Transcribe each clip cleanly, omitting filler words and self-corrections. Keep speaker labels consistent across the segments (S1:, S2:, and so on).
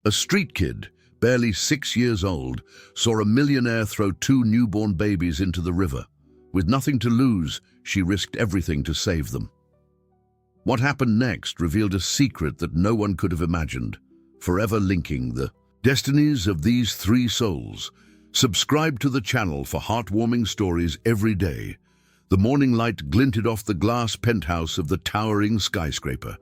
S1: A street kid, barely 6 years old, saw a millionaire throw 2 newborn babies into the river. With nothing to lose, she risked everything to save them. What happened next revealed a secret that no one could have imagined, forever linking the destinies of these 3 souls. Subscribe to the channel for heartwarming stories every day. The morning light glinted off the glass penthouse of the towering skyscraper.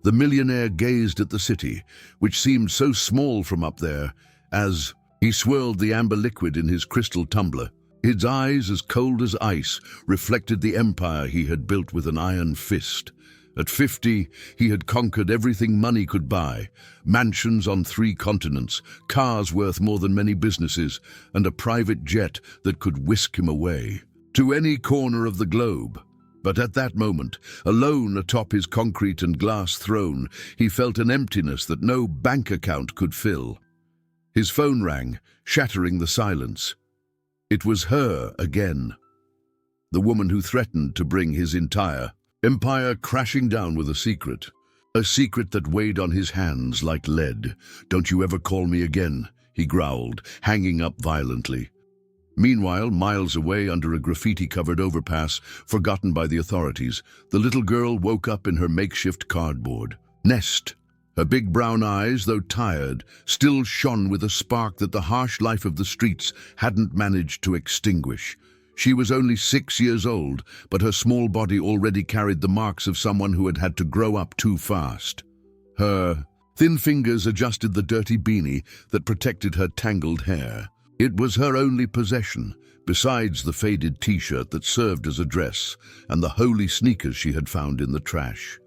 S1: The millionaire gazed at the city, which seemed so small from up there, as he swirled the amber liquid in his crystal tumbler. His eyes, as cold as ice, reflected the empire he had built with an iron fist. At 50, he had conquered everything money could buy: mansions on 3 continents, cars worth more than many businesses, and a private jet that could whisk him away to any corner of the globe. But at that moment, alone atop his concrete and glass throne, he felt an emptiness that no bank account could fill. His phone rang, shattering the silence. It was her again, the woman who threatened to bring his entire empire crashing down with a secret that weighed on his hands like lead. "Don't you ever call me again," he growled, hanging up violently. Meanwhile, miles away under a graffiti-covered overpass, forgotten by the authorities, the little girl woke up in her makeshift cardboard nest. Her big brown eyes, though tired, still shone with a spark that the harsh life of the streets hadn't managed to extinguish. She was only 6 years old, but her small body already carried the marks of someone who had had to grow up too fast. Her thin fingers adjusted the dirty beanie that protected her tangled hair. It was her only possession, besides the faded t-shirt that served as a dress and the holy sneakers she had found in the trash.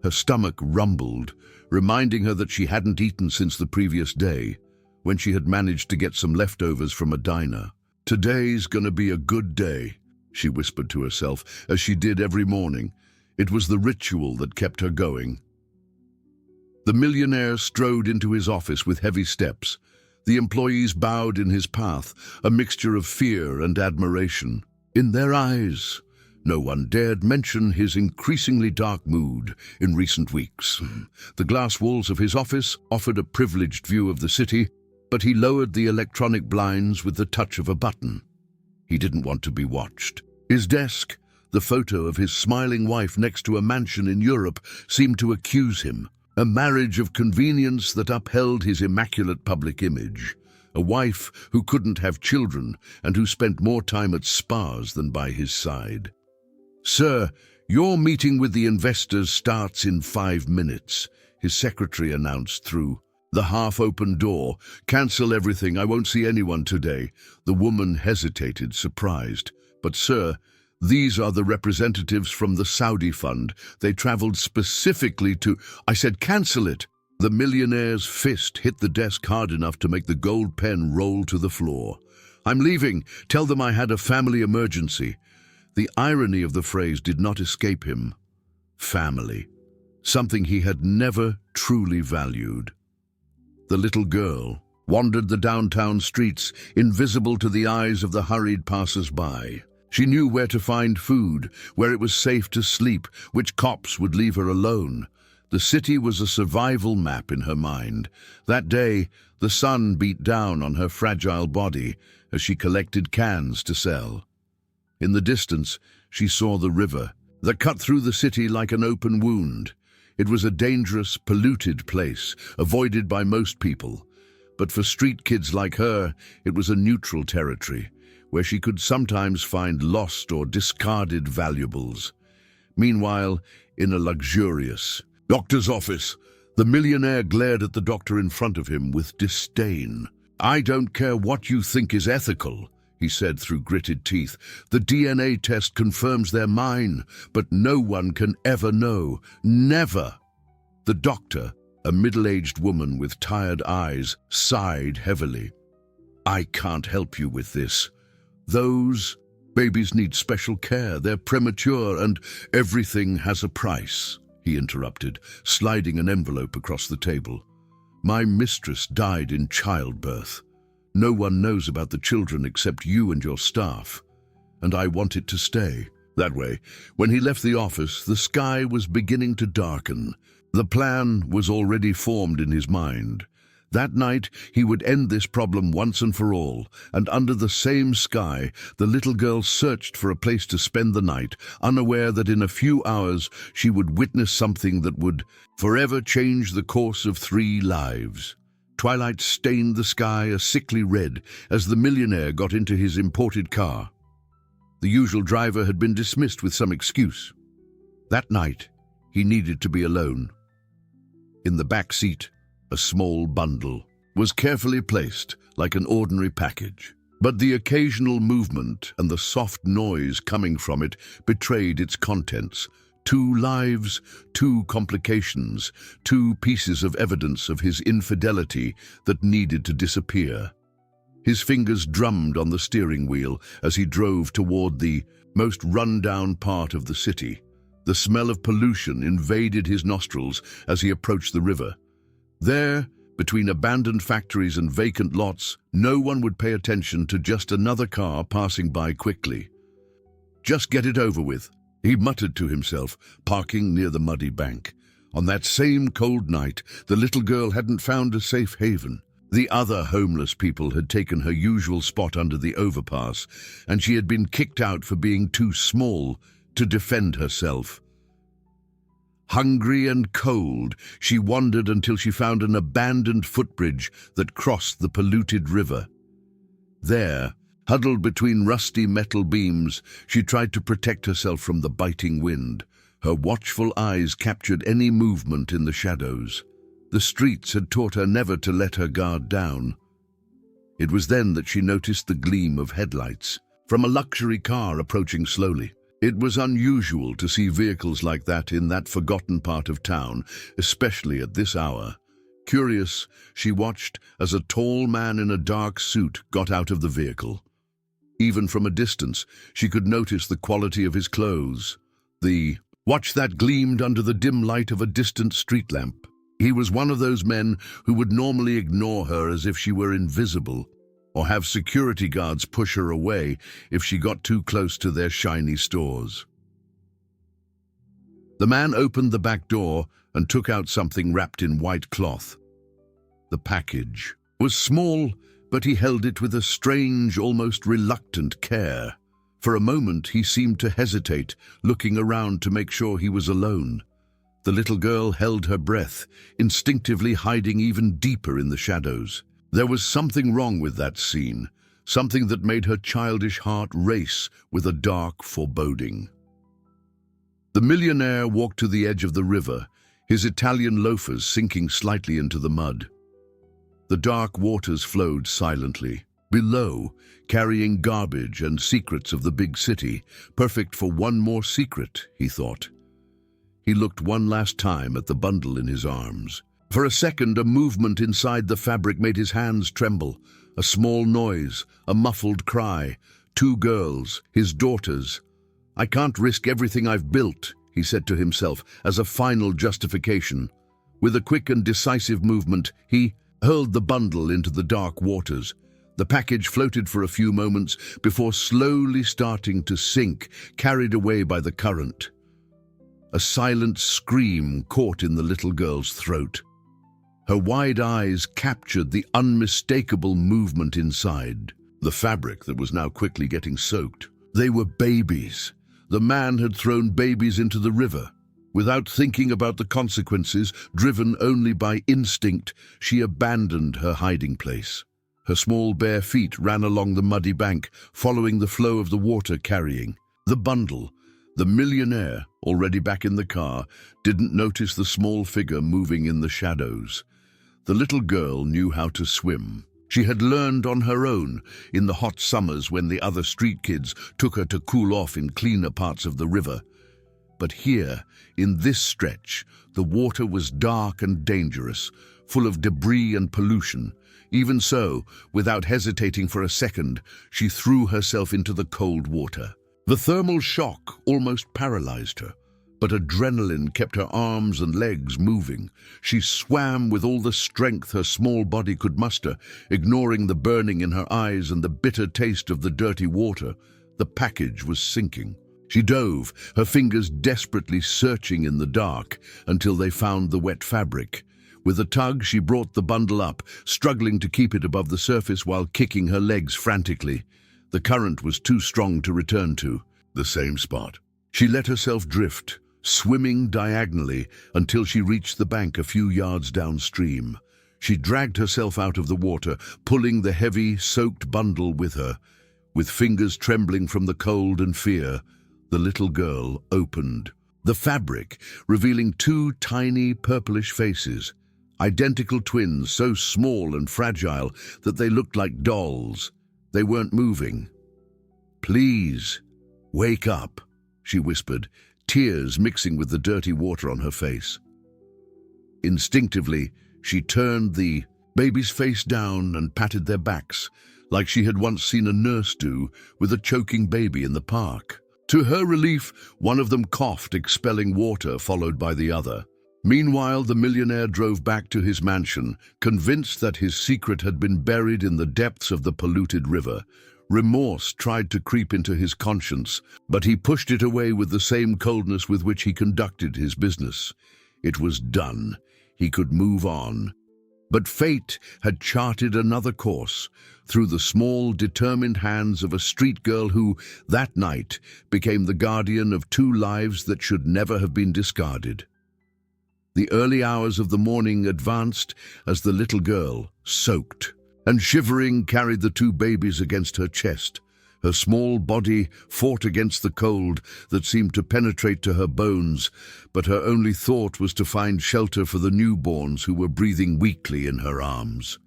S1: Her stomach rumbled, reminding her that she hadn't eaten since the previous day, when she had managed to get some leftovers from a diner. "Today's gonna be a good day," she whispered to herself, as she did every morning. It was the ritual that kept her going. The millionaire strode into his office with heavy steps. The employees bowed in his path, a mixture of fear and admiration. In their eyes, no one dared mention his increasingly dark mood in recent weeks. The glass walls of his office offered a privileged view of the city, but he lowered the electronic blinds with the touch of a button. He didn't want to be watched. His desk, the photo of his smiling wife next to a mansion in Europe, seemed to accuse him. A marriage of convenience that upheld his immaculate public image. A wife who couldn't have children and who spent more time at spas than by his side. "Sir, your meeting with the investors starts in 5 minutes, his secretary announced through the half-open door. "Cancel everything, I won't see anyone today." The woman hesitated, surprised. "But sir, these are the representatives from the Saudi fund. They traveled specifically to—" "I said cancel it!" The millionaire's fist hit the desk hard enough to make the gold pen roll to the floor. "I'm leaving. Tell them I had a family emergency." The irony of the phrase did not escape him. Family. Something he had never truly valued. The little girl wandered the downtown streets, invisible to the eyes of the hurried passers-by. She knew where to find food, where it was safe to sleep, which cops would leave her alone. The city was a survival map in her mind. That day, the sun beat down on her fragile body as she collected cans to sell. In the distance, she saw the river that cut through the city like an open wound. It was a dangerous, polluted place, avoided by most people. But for street kids like her, it was a neutral territory, where she could sometimes find lost or discarded valuables. Meanwhile, in a luxurious doctor's office, the millionaire glared at the doctor in front of him with disdain. "I don't care what you think is ethical," he said through gritted teeth. "The DNA test confirms they're mine, but no one can ever know. Never." The doctor, a middle-aged woman with tired eyes, sighed heavily. "I can't help you with this. Those babies need special care. They're premature and everything has a price," he interrupted, sliding an envelope across the table. "My mistress died in childbirth. No one knows about the children except you and your staff, and I want it to stay that way." When he left the office, the sky was beginning to darken. The plan was already formed in his mind. That night he would end this problem once and for all, and under the same sky the little girl searched for a place to spend the night, unaware that in a few hours she would witness something that would forever change the course of 3 lives. Twilight stained the sky a sickly red as the millionaire got into his imported car. The usual driver had been dismissed with some excuse. That night he needed to be alone. In the back seat, a small bundle was carefully placed like an ordinary package, but the occasional movement and the soft noise coming from it betrayed its contents. 2 lives, 2 complications, 2 pieces of evidence of his infidelity that needed to disappear. His fingers drummed on the steering wheel as he drove toward the most run-down part of the city. The smell of pollution invaded his nostrils as he approached the river. There, between abandoned factories and vacant lots, no one would pay attention to just another car passing by quickly. "Just get it over with," he muttered to himself, parking near the muddy bank. On that same cold night, the little girl hadn't found a safe haven. The other homeless people had taken her usual spot under the overpass, and she had been kicked out for being too small to defend herself. Hungry and cold, she wandered until she found an abandoned footbridge that crossed the polluted river. There, huddled between rusty metal beams, she tried to protect herself from the biting wind. Her watchful eyes captured any movement in the shadows. The streets had taught her never to let her guard down. It was then that she noticed the gleam of headlights from a luxury car approaching slowly. It was unusual to see vehicles like that in that forgotten part of town, especially at this hour. Curious, she watched as a tall man in a dark suit got out of the vehicle. Even from a distance, she could notice the quality of his clothes. The watch that gleamed under the dim light of a distant street lamp. He was one of those men who would normally ignore her as if she were invisible, or have security guards push her away if she got too close to their shiny stores. The man opened the back door and took out something wrapped in white cloth. The package was small, but he held it with a strange, almost reluctant care. For a moment he seemed to hesitate, looking around to make sure he was alone. The little girl held her breath, instinctively hiding even deeper in the shadows. There was something wrong with that scene, something that made her childish heart race with a dark foreboding. The millionaire walked to the edge of the river, his Italian loafers sinking slightly into the mud. The dark waters flowed silently. Below, carrying garbage and secrets of the big city, perfect for one more secret, he thought. He looked one last time at the bundle in his arms. For a second, a movement inside the fabric made his hands tremble. A small noise, a muffled cry. 2 girls, his daughters. "I can't risk everything I've built," he said to himself as a final justification. With a quick and decisive movement, he hurled the bundle into the dark waters. The package floated for a few moments before slowly starting to sink, carried away by the current. A silent scream caught in the little girl's throat. Her wide eyes captured the unmistakable movement inside, the fabric that was now quickly getting soaked. They were babies. The man had thrown babies into the river. Without thinking about the consequences, driven only by instinct, she abandoned her hiding place. Her small bare feet ran along the muddy bank, following the flow of the water carrying the bundle. The millionaire, already back in the car, didn't notice the small figure moving in the shadows. The little girl knew how to swim. She had learned on her own in the hot summers when the other street kids took her to cool off in cleaner parts of the river. But here, in this stretch, the water was dark and dangerous, full of debris and pollution. Even so, without hesitating for a second, she threw herself into the cold water. The thermal shock almost paralyzed her, but adrenaline kept her arms and legs moving. She swam with all the strength her small body could muster, ignoring the burning in her eyes and the bitter taste of the dirty water. The package was sinking. She dove, her fingers desperately searching in the dark until they found the wet fabric. With a tug, she brought the bundle up, struggling to keep it above the surface while kicking her legs frantically. The current was too strong to return to the same spot. She let herself drift, swimming diagonally until she reached the bank a few yards downstream. She dragged herself out of the water, pulling the heavy, soaked bundle with her. With fingers trembling from the cold and fear, the little girl opened the fabric, revealing two tiny purplish faces, identical twins, so small and fragile that they looked like dolls. They weren't moving. "Please, wake up," she whispered, tears mixing with the dirty water on her face. Instinctively, she turned the babies face down and patted their backs, like she had once seen a nurse do with a choking baby in the park. To her relief, one of them coughed, expelling water, followed by the other. Meanwhile, the millionaire drove back to his mansion, convinced that his secret had been buried in the depths of the polluted river. Remorse tried to creep into his conscience, but he pushed it away with the same coldness with which he conducted his business. It was done. He could move on. But fate had charted another course, through the small, determined hands of a street girl who, that night, became the guardian of two lives that should never have been discarded. The early hours of the morning advanced as the little girl, soaked and shivering, carried the two babies against her chest. Her small body fought against the cold that seemed to penetrate to her bones, but her only thought was to find shelter for the newborns who were breathing weakly in her arms.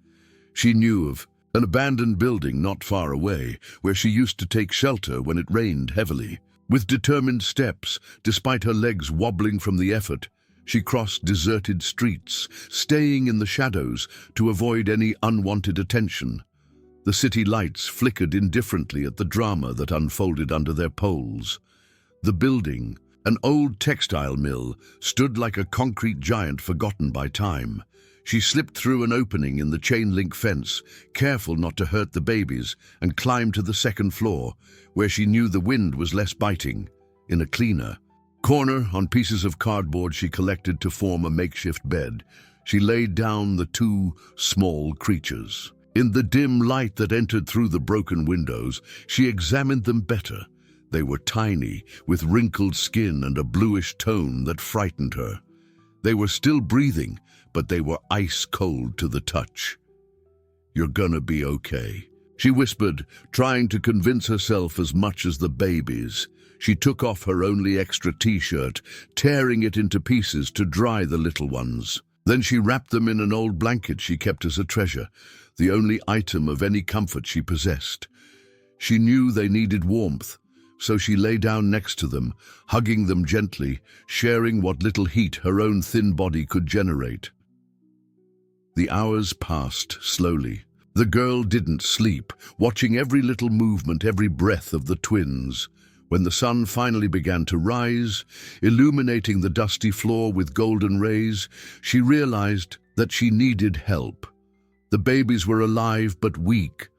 S1: She knew of an abandoned building not far away, where she used to take shelter when it rained heavily. With determined steps, despite her legs wobbling from the effort, she crossed deserted streets, staying in the shadows to avoid any unwanted attention. The city lights flickered indifferently at the drama that unfolded under their poles. The building, an old textile mill, stood like a concrete giant forgotten by time. She slipped through an opening in the chain-link fence, careful not to hurt the babies, and climbed to the second floor, where she knew the wind was less biting. In a cleaner corner, on pieces of cardboard she collected to form a makeshift bed, she laid down the two small creatures. In the dim light that entered through the broken windows, she examined them better. They were tiny, with wrinkled skin and a bluish tone that frightened her. They were still breathing, but they were ice-cold to the touch. "You're gonna be okay," she whispered, trying to convince herself as much as the babies. She took off her only extra t-shirt, tearing it into pieces to dry the little ones. Then she wrapped them in an old blanket she kept as a treasure, the only item of any comfort she possessed. She knew they needed warmth, so she lay down next to them, hugging them gently, sharing what little heat her own thin body could generate. The hours passed slowly. The girl didn't sleep, watching every little movement, every breath of the twins. When the sun finally began to rise, illuminating the dusty floor with golden rays, she realized that she needed help. The babies were alive but weak.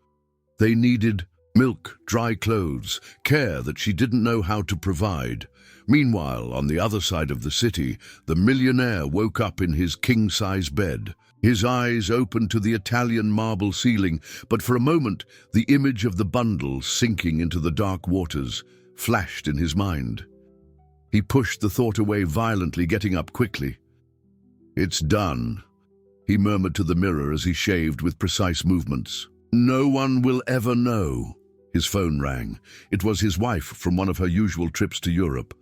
S1: They needed milk, dry clothes, care that she didn't know how to provide. Meanwhile, on the other side of the city, the millionaire woke up in his king-size bed. His eyes opened to the Italian marble ceiling, but for a moment, the image of the bundle sinking into the dark waters flashed in his mind. He pushed the thought away violently, getting up quickly. "It's done," he murmured to the mirror as he shaved with precise movements. "No one will ever know." His phone rang. It was his wife from one of her usual trips to Europe.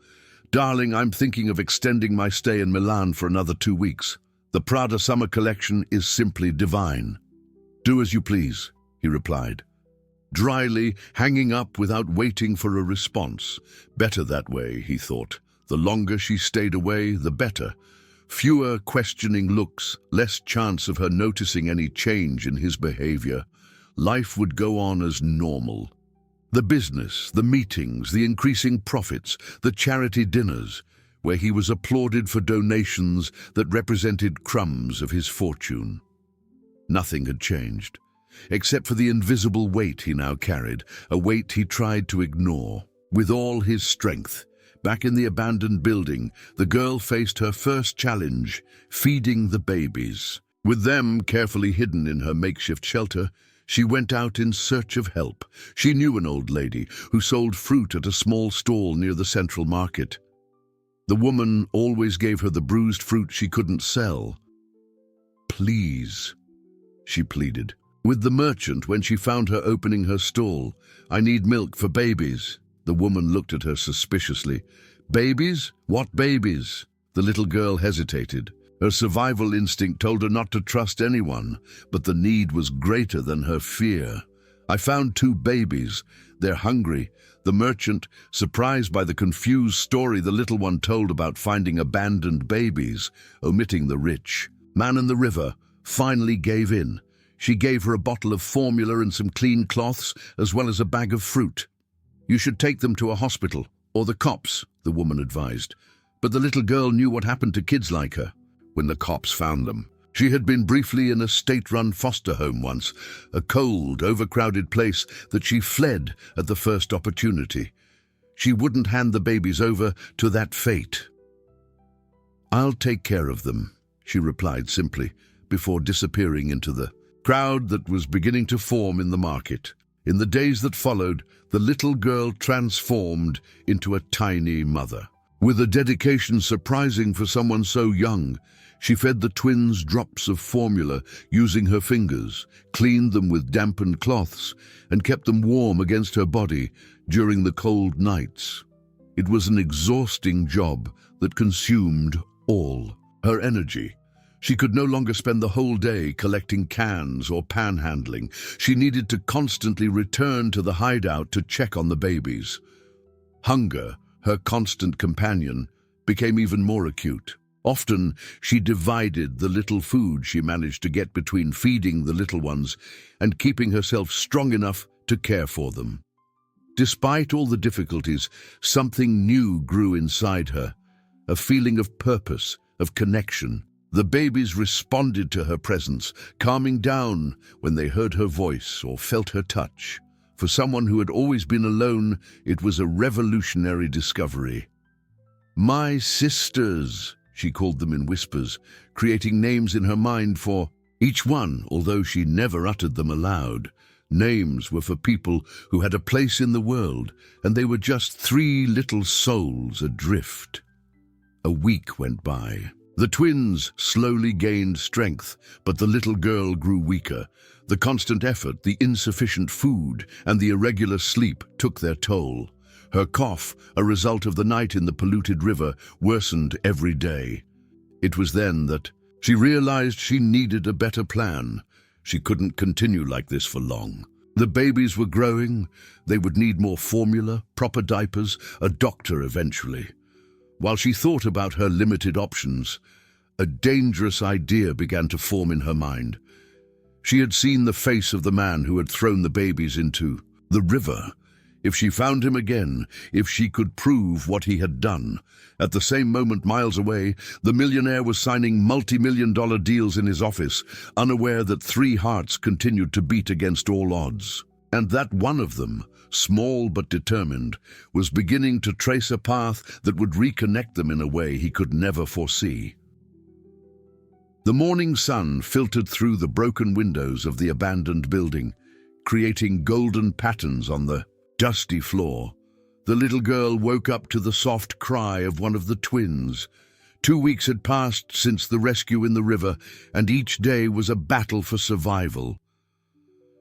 S1: "Darling, I'm thinking of extending my stay in Milan for another 2 weeks. The Prada summer collection is simply divine." "Do as you please," he replied, dryly, hanging up without waiting for a response. Better that way, he thought. The longer she stayed away, the better. Fewer questioning looks, less chance of her noticing any change in his behavior. Life would go on as normal. The business, the meetings, the increasing profits, the charity dinners, where he was applauded for donations that represented crumbs of his fortune. Nothing had changed, except for the invisible weight he now carried, a weight he tried to ignore. With all his strength, back in the abandoned building, the girl faced her first challenge, feeding the babies. With them carefully hidden in her makeshift shelter, she went out in search of help. She knew an old lady who sold fruit at a small stall near the central market. The woman always gave her the bruised fruit she couldn't sell. "Please," she pleaded. With the merchant, when she found her opening her stall, "I need milk for babies." The woman looked at her suspiciously. "Babies? What babies?" The little girl hesitated. Her survival instinct told her not to trust anyone, but the need was greater than her fear. "I found 2 babies. They're hungry." The merchant, surprised by the confused story the little one told about finding abandoned babies, omitting the rich man in the river, finally gave in. She gave her a bottle of formula and some clean cloths, as well as a bag of fruit. "You should take them to a hospital, or the cops," the woman advised. But the little girl knew what happened to kids like her when the cops found them. She had been briefly in a state-run foster home once, a cold, overcrowded place that she fled at the first opportunity. She wouldn't hand the babies over to that fate. "I'll take care of them," she replied simply, before disappearing into the crowd that was beginning to form in the market. In the days that followed, the little girl transformed into a tiny mother. With a dedication surprising for someone so young, she fed the twins drops of formula using her fingers, cleaned them with dampened cloths, and kept them warm against her body during the cold nights. It was an exhausting job that consumed all her energy. She could no longer spend the whole day collecting cans or panhandling. She needed to constantly return to the hideout to check on the babies. Hunger, her constant companion, became even more acute. Often, she divided the little food she managed to get between feeding the little ones and keeping herself strong enough to care for them. Despite all the difficulties, something new grew inside her, a feeling of purpose, of connection. The babies responded to her presence, calming down when they heard her voice or felt her touch. For someone who had always been alone, it was a revolutionary discovery. "My sisters," she called them in whispers, creating names in her mind for each one, although she never uttered them aloud. Names were for people who had a place in the world, and they were just 3 little souls adrift. A week went by. The twins slowly gained strength, but the little girl grew weaker. The constant effort, the insufficient food, and the irregular sleep took their toll. Her cough, a result of the night in the polluted river, worsened every day. It was then that she realized she needed a better plan. She couldn't continue like this for long. The babies were growing. They would need more formula, proper diapers, a doctor eventually. While she thought about her limited options, a dangerous idea began to form in her mind. She had seen the face of the man who had thrown the babies into the river. If she found him again, if she could prove what he had done. At the same moment, miles away, the millionaire was signing multi-million-dollar deals in his office, unaware that 3 hearts continued to beat against all odds. And that one of them, small but determined, was beginning to trace a path that would reconnect them in a way he could never foresee. The morning sun filtered through the broken windows of the abandoned building, creating golden patterns on the dusty floor. The little girl woke up to the soft cry of one of the twins. 2 weeks had passed since the rescue in the river, and each day was a battle for survival.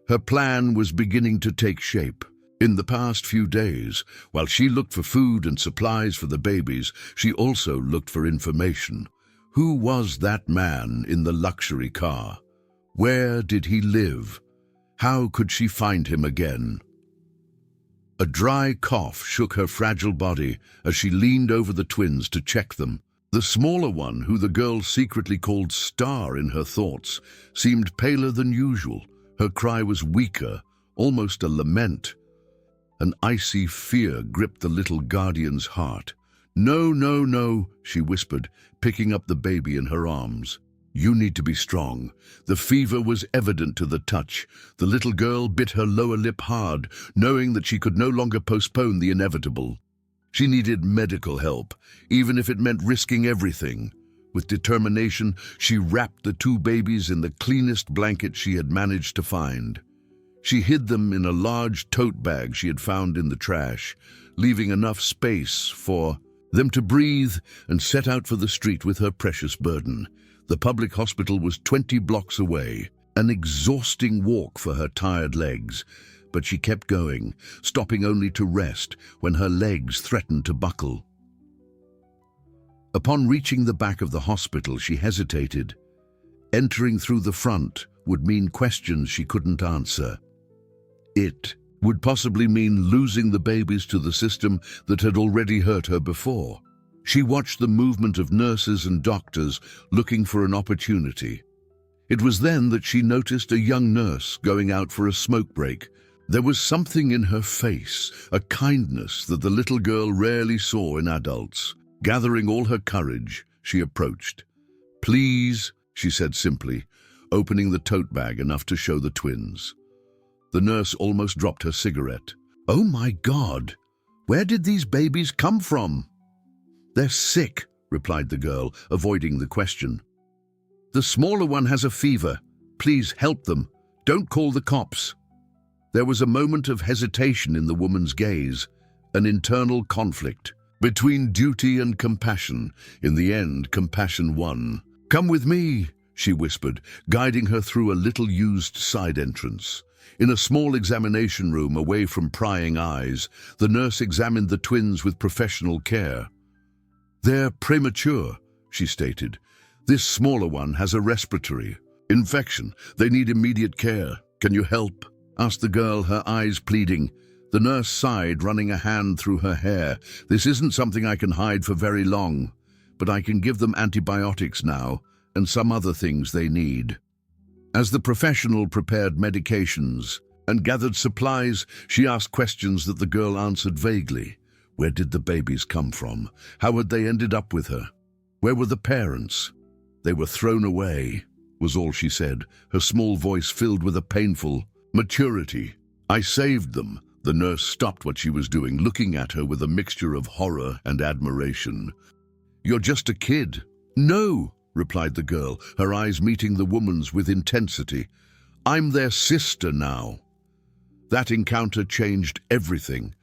S1: Her plan was beginning to take shape. In the past few days, while she looked for food and supplies for the babies, she also looked for information. Who was that man in the luxury car? Where did he live? How could she find him again? A dry cough shook her fragile body as she leaned over the twins to check them. The smaller one, who the girl secretly called Star in her thoughts, seemed paler than usual. Her cry was weaker, almost a lament. An icy fear gripped the little guardian's heart. "No, no, no," she whispered, picking up the baby in her arms. You need to be strong. The fever was evident to the touch. The little girl bit her lower lip hard, knowing that she could no longer postpone the inevitable. She needed medical help, even if it meant risking everything. With determination, she wrapped the two babies in the cleanest blanket she had managed to find. She hid them in a large tote bag she had found in the trash, leaving enough space for them to breathe, and set out for the street with her precious burden. The public hospital was 20 blocks away, an exhausting walk for her tired legs, but she kept going, stopping only to rest when her legs threatened to buckle. Upon reaching the back of the hospital, she hesitated. Entering through the front would mean questions she couldn't answer. It would possibly mean losing the babies to the system that had already hurt her before. She watched the movement of nurses and doctors looking for an opportunity. It was then that she noticed a young nurse going out for a smoke break. There was something in her face, a kindness that the little girl rarely saw in adults. Gathering all her courage, she approached. "Please," she said simply, opening the tote bag enough to show the twins. The nurse almost dropped her cigarette. "Oh my God! Where did these babies come from?" "They're sick," replied the girl, avoiding the question. "The smaller one has a fever. Please help them. Don't call the cops." There was a moment of hesitation in the woman's gaze, an internal conflict between duty and compassion. In the end, compassion won. "Come with me," she whispered, guiding her through a little-used side entrance. In a small examination room away from prying eyes, the nurse examined the twins with professional care. "They're premature," she stated. "This smaller one has a respiratory infection. They need immediate care. Can you help?" asked the girl, her eyes pleading. The nurse sighed, running a hand through her hair. "This isn't something I can hide for very long, but I can give them antibiotics now and some other things they need." As the professional prepared medications and gathered supplies, she asked questions that the girl answered vaguely. Where did the babies come from? How had they ended up with her? Where were the parents? "They were thrown away," was all she said, her small voice filled with a painful maturity. "I saved them." The nurse stopped what she was doing, looking at her with a mixture of horror and admiration. "You're just a kid." "No," replied the girl, her eyes meeting the woman's with intensity. "I'm their sister now." That encounter changed everything.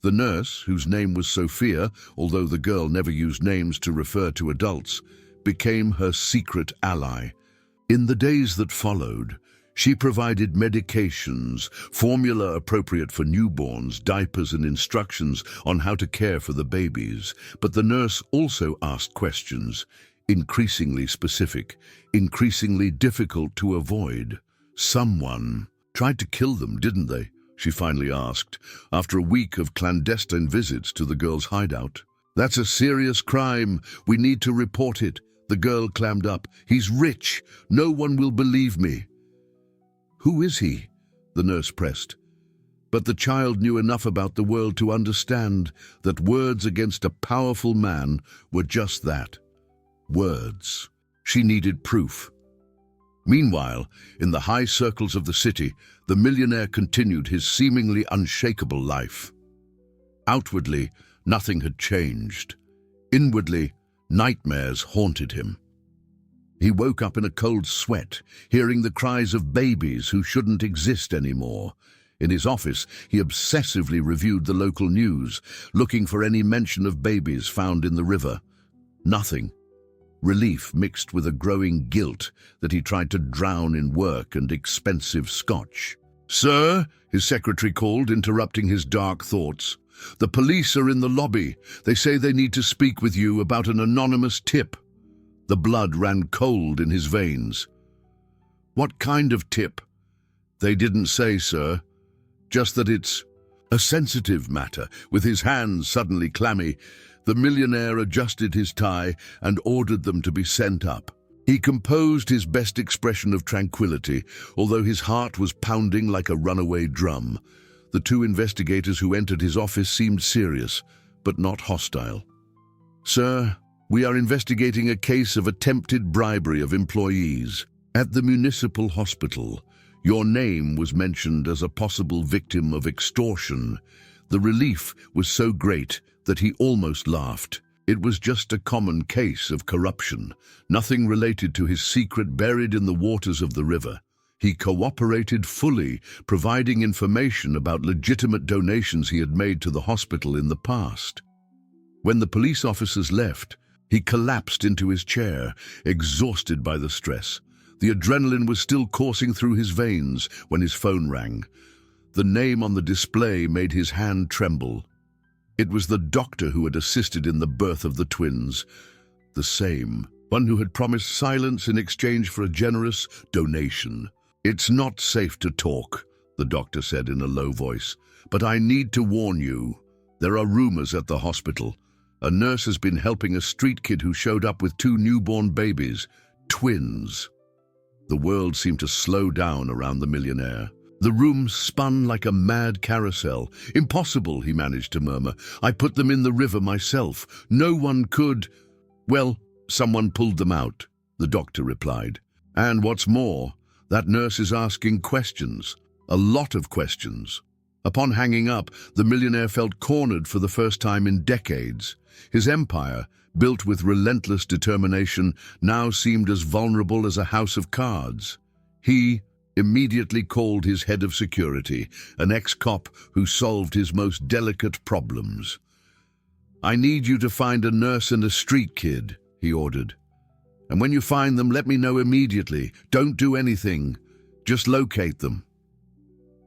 S1: The nurse, whose name was Sophia, although the girl never used names to refer to adults, became her secret ally. In the days that followed, she provided medications, formula appropriate for newborns, diapers and instructions on how to care for the babies. But the nurse also asked questions, increasingly specific, increasingly difficult to avoid. "Someone tried to kill them, didn't they?" she finally asked, after a week of clandestine visits to the girl's hideout. "That's a serious crime. We need to report it." The girl clammed up. "He's rich. No one will believe me." "Who is he?" the nurse pressed. But the child knew enough about the world to understand that words against a powerful man were just that. Words. She needed proof. Meanwhile, in the high circles of the city, the millionaire continued his seemingly unshakable life. Outwardly, nothing had changed. Inwardly, nightmares haunted him. He woke up in a cold sweat, hearing the cries of babies who shouldn't exist anymore. In his office, he obsessively reviewed the local news, looking for any mention of babies found in the river. Nothing. Relief mixed with a growing guilt that he tried to drown in work and expensive scotch. "Sir," his secretary called, interrupting his dark thoughts. "The police are in the lobby. They say they need to speak with you about an anonymous tip." The blood ran cold in his veins. "What kind of tip?" "They didn't say, sir. Just that it's a sensitive matter." With his hands suddenly clammy, the millionaire adjusted his tie and ordered them to be sent up. He composed his best expression of tranquility, although his heart was pounding like a runaway drum. The two investigators who entered his office seemed serious, but not hostile. "Sir," We are investigating a case of attempted bribery of employees. At the municipal hospital, your name was mentioned as a possible victim of extortion. The relief was so great that he almost laughed. It was just a common case of corruption, nothing related to his secret buried in the waters of the river. He cooperated fully, providing information about legitimate donations he had made to the hospital in the past. When the police officers left, he collapsed into his chair, exhausted by the stress. The adrenaline was still coursing through his veins when his phone rang. The name on the display made his hand tremble. It was the doctor who had assisted in the birth of the twins. The same, one who had promised silence in exchange for a generous donation. "It's not safe to talk," the doctor said in a low voice, "but I need to warn you. There are rumors at the hospital. A nurse has been helping a street kid who showed up with 2 newborn babies, twins." The world seemed to slow down around the millionaire. The room spun like a mad carousel. "Impossible," he managed to murmur. "I put them in the river myself. No one could—" "Well, someone pulled them out," the doctor replied. "And what's more, that nurse is asking questions. A lot of questions." Upon hanging up, the millionaire felt cornered for the first time in decades. His empire, built with relentless determination, now seemed as vulnerable as a house of cards. He immediately called his head of security, an ex-cop who solved his most delicate problems. "I need you to find a nurse and a street kid," he ordered. "And when you find them, let me know immediately. Don't do anything. Just locate them."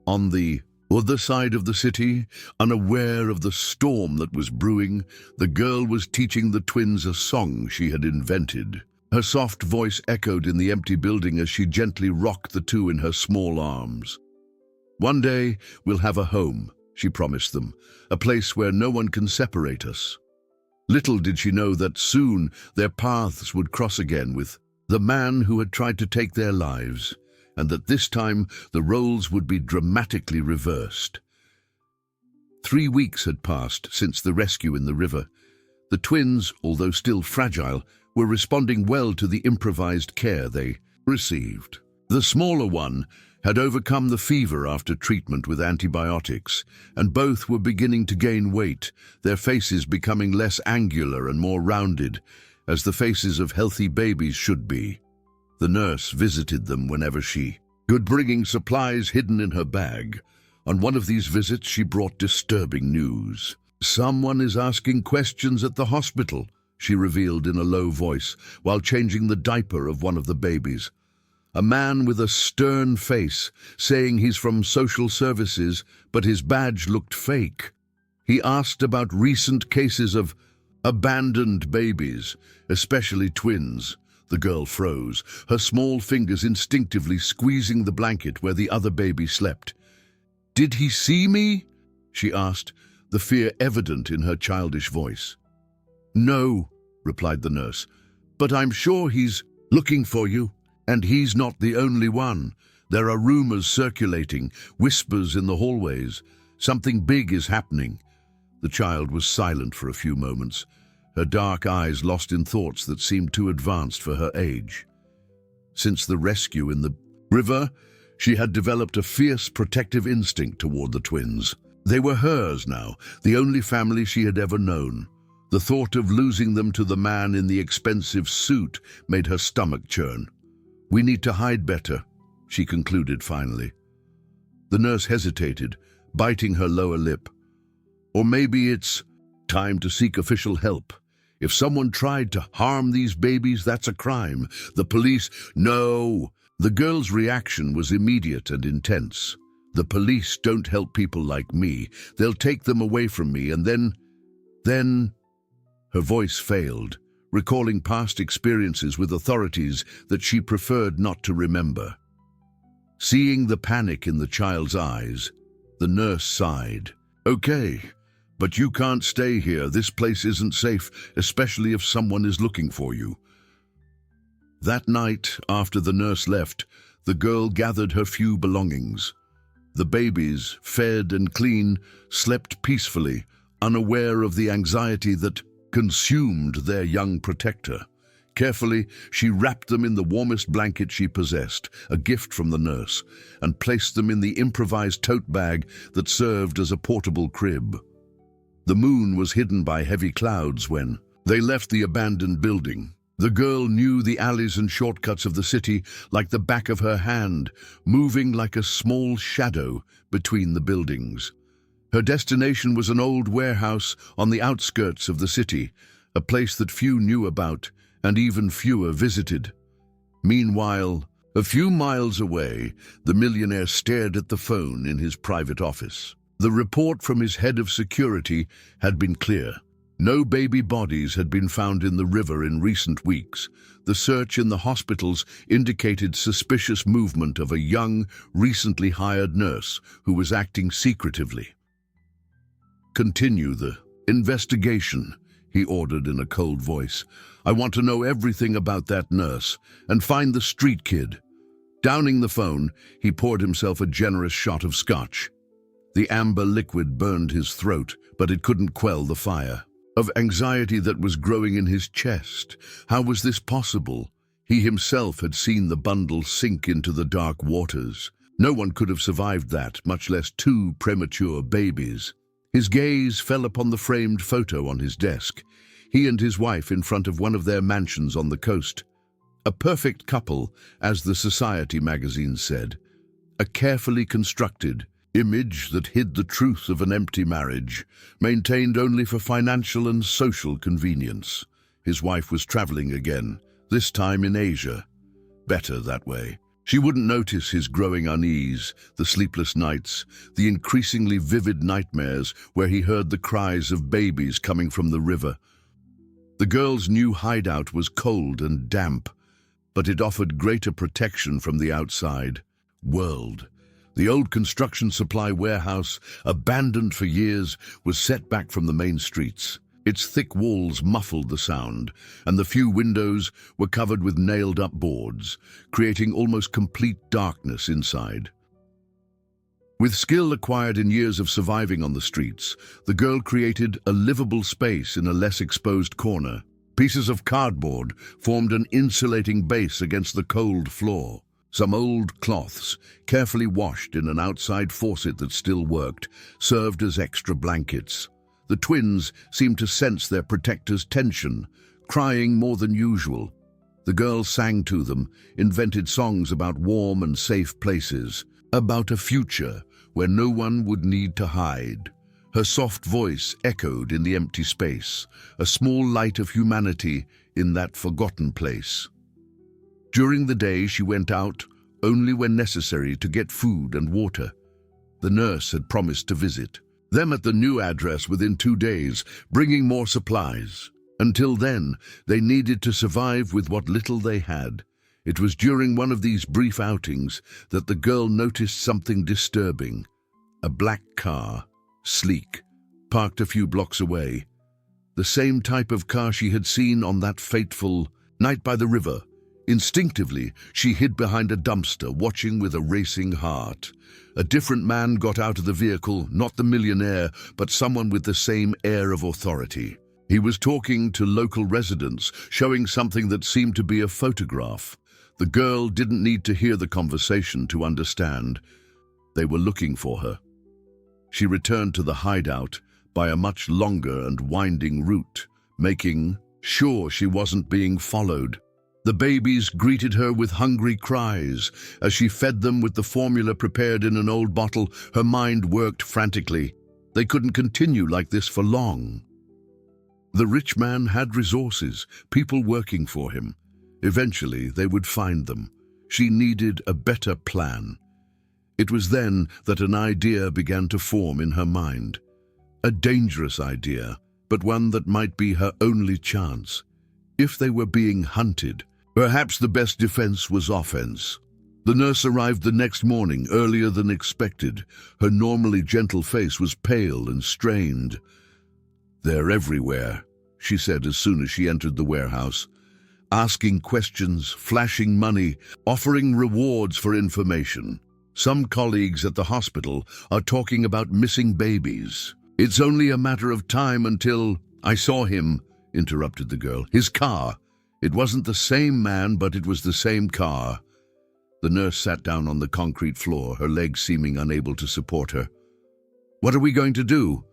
S1: On the other side of the city, unaware of the storm that was brewing, the girl was teaching the twins a song she had invented. Her soft voice echoed in the empty building as she gently rocked the two in her small arms. "One day, we'll have a home," she promised them, "a place where no one can separate us." Little did she know that soon their paths would cross again with the man who had tried to take their lives, and that this time the roles would be dramatically reversed. 3 weeks had passed since the rescue in the river. The twins, although still fragile, were responding well to the improvised care they received. The smaller one had overcome the fever after treatment with antibiotics, and both were beginning to gain weight, their faces becoming less angular and more rounded, as the faces of healthy babies should be. The nurse visited them whenever she could, bringing supplies hidden in her bag. On one of these visits, she brought disturbing news. "Someone is asking questions at the hospital," she revealed in a low voice, while changing the diaper of one of the babies. "A man with a stern face, saying he's from social services, but his badge looked fake. He asked about recent cases of abandoned babies, especially twins." The girl froze, her small fingers instinctively squeezing the blanket where the other baby slept. "Did he see me?" she asked, the fear evident in her childish voice. "No," replied the nurse, "but I'm sure he's looking for you. And he's not the only one. There are rumors circulating, whispers in the hallways. Something big is happening." The child was silent for a few moments, her dark eyes lost in thoughts that seemed too advanced for her age. Since the rescue in the river, she had developed a fierce protective instinct toward the twins. They were hers now, the only family she had ever known. The thought of losing them to the man in the expensive suit made her stomach churn. "We need to hide better," she concluded finally. The nurse hesitated, biting her lower lip. "Or maybe it's time to seek official help. If someone tried to harm these babies, that's a crime. The police—" "No!" The girl's reaction was immediate and intense. "The police don't help people like me. They'll take them away from me, and then—" Her voice failed, recalling past experiences with authorities that she preferred not to remember. Seeing the panic in the child's eyes, the nurse sighed. "Okay, but you can't stay here. This place isn't safe, especially if someone is looking for you." That night, after the nurse left, the girl gathered her few belongings. The babies, fed and clean, slept peacefully, unaware of the anxiety that consumed their young protector. Carefully, she wrapped them in the warmest blanket she possessed, a gift from the nurse, and placed them in the improvised tote bag that served as a portable crib. The moon was hidden by heavy clouds when they left the abandoned building. The girl knew the alleys and shortcuts of the city like the back of her hand, moving like a small shadow between the buildings. Her destination was an old warehouse on the outskirts of the city, a place that few knew about and even fewer visited. Meanwhile, a few miles away, the millionaire stared at the phone in his private office. The report from his head of security had been clear. No baby bodies had been found in the river in recent weeks. The search in the hospitals indicated suspicious movement of a young, recently hired nurse who was acting secretively. "Continue the investigation," he ordered in a cold voice. "I want to know everything about that nurse, and find the street kid." Downing the phone, he poured himself a generous shot of scotch. The amber liquid burned his throat, but it couldn't quell the fire of anxiety that was growing in his chest. How was this possible? He himself had seen the bundle sink into the dark waters. No one could have survived that, much less two premature babies. His gaze fell upon the framed photo on his desk. He and his wife in front of one of their mansions on the coast. A perfect couple, as the Society magazine said. A carefully constructed image that hid the truth of an empty marriage, maintained only for financial and social convenience. His wife was traveling again, this time in Asia. Better that way. She wouldn't notice his growing unease, the sleepless nights, the increasingly vivid nightmares where he heard the cries of babies coming from the river. The girl's new hideout was cold and damp, but it offered greater protection from the outside world. The old construction supply warehouse, abandoned for years, was set back from the main streets. Its thick walls muffled the sound, and the few windows were covered with nailed-up boards, creating almost complete darkness inside. With skill acquired in years of surviving on the streets, the girl created a livable space in a less exposed corner. Pieces of cardboard formed an insulating base against the cold floor. Some old cloths, carefully washed in an outside faucet that still worked, served as extra blankets. The twins seemed to sense their protector's tension, crying more than usual. The girl sang to them, invented songs about warm and safe places, about a future where no one would need to hide. Her soft voice echoed in the empty space, a small light of humanity in that forgotten place. During the day, she went out only when necessary to get food and water. The nurse had promised to visit them at the new address within 2 days, bringing more supplies. Until then, they needed to survive with what little they had. It was during one of these brief outings that the girl noticed something disturbing. A black car, sleek, parked a few blocks away. The same type of car she had seen on that fateful night by the river. Instinctively, she hid behind a dumpster, watching with a racing heart. A different man got out of the vehicle, not the millionaire, but someone with the same air of authority. He was talking to local residents, showing something that seemed to be a photograph. The girl didn't need to hear the conversation to understand. They were looking for her. She returned to the hideout by a much longer and winding route, making sure she wasn't being followed. The babies greeted her with hungry cries. As she fed them with the formula prepared in an old bottle, her mind worked frantically. They couldn't continue like this for long. The rich man had resources, people working for him. Eventually, they would find them. She needed a better plan. It was then that an idea began to form in her mind. A dangerous idea, but one that might be her only chance. If they were being hunted, perhaps the best defense was offense. The nurse arrived the next morning, earlier than expected. Her normally gentle face was pale and strained. "They're everywhere," she said as soon as she entered the warehouse. "Asking questions, flashing money, offering rewards for information. Some colleagues at the hospital are talking about missing babies. It's only a matter of time until I saw him," interrupted the girl. His car. It wasn't the same man, but it was the same car. The nurse sat down on the concrete floor, her legs seeming unable to support her. What are we going to do?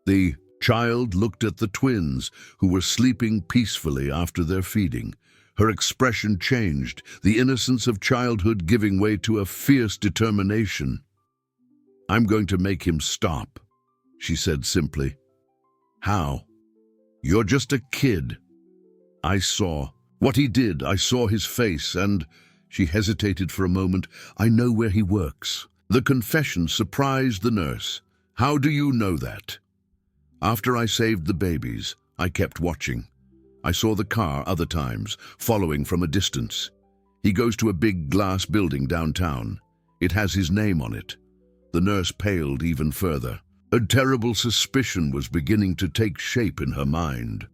S1: The child looked at the twins, who were sleeping peacefully after their feeding. Her expression changed, the innocence of childhood giving way to a fierce determination. I'm going to make him stop, she said simply. How? You're just a kid. I saw what he did. I saw his face, and she hesitated for a moment. I know where he works. The confession surprised the nurse. How do you know that? After I saved the babies, I kept watching. I saw the car other times, following from a distance. He goes to a big glass building downtown. It has his name on it. The nurse paled even further. A terrible suspicion was beginning to take shape in her mind.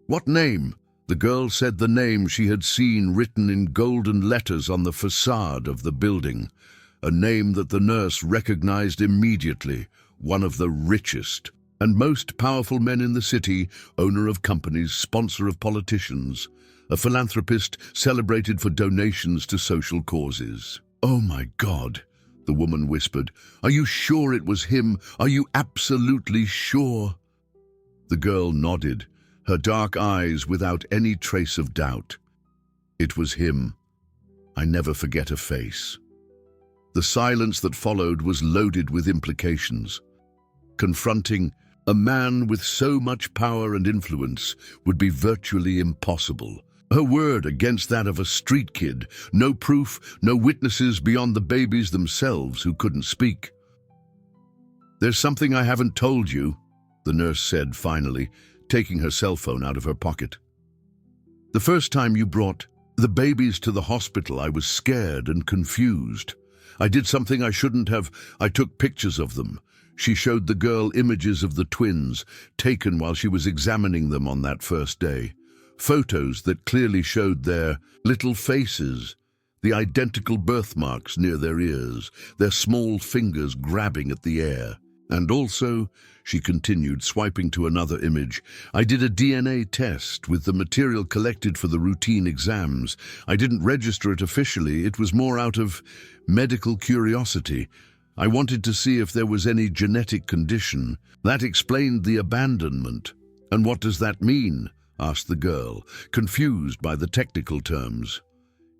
S1: What name? The girl said the name she had seen written in golden letters on the facade of the building. A name that the nurse recognized immediately. One of the richest and most powerful men in the city, owner of companies, sponsor of politicians, a philanthropist celebrated for donations to social causes. Oh my God, the woman whispered. Are you sure it was him? Are you absolutely sure? The girl nodded, her dark eyes without any trace of doubt. It was him. I never forget a face. The silence that followed was loaded with implications. Confronting a man with so much power and influence would be virtually impossible. Her word against that of a street kid, no proof, no witnesses beyond the babies themselves who couldn't speak. There's something I haven't told you, the nurse said finally, taking her cell phone out of her pocket. The first time you brought the babies to the hospital, I was scared and confused. I did something I shouldn't have. I took pictures of them. She showed the girl images of the twins, taken while she was examining them on that first day. Photos that clearly showed their little faces, the identical birthmarks near their ears, their small fingers grabbing at the air. And also, she continued, swiping to another image, I did a DNA test with the material collected for the routine exams. I didn't register it officially. It was more out of medical curiosity. I wanted to see if there was any genetic condition. That explained the abandonment. And what does that mean? Asked the girl, confused by the technical terms.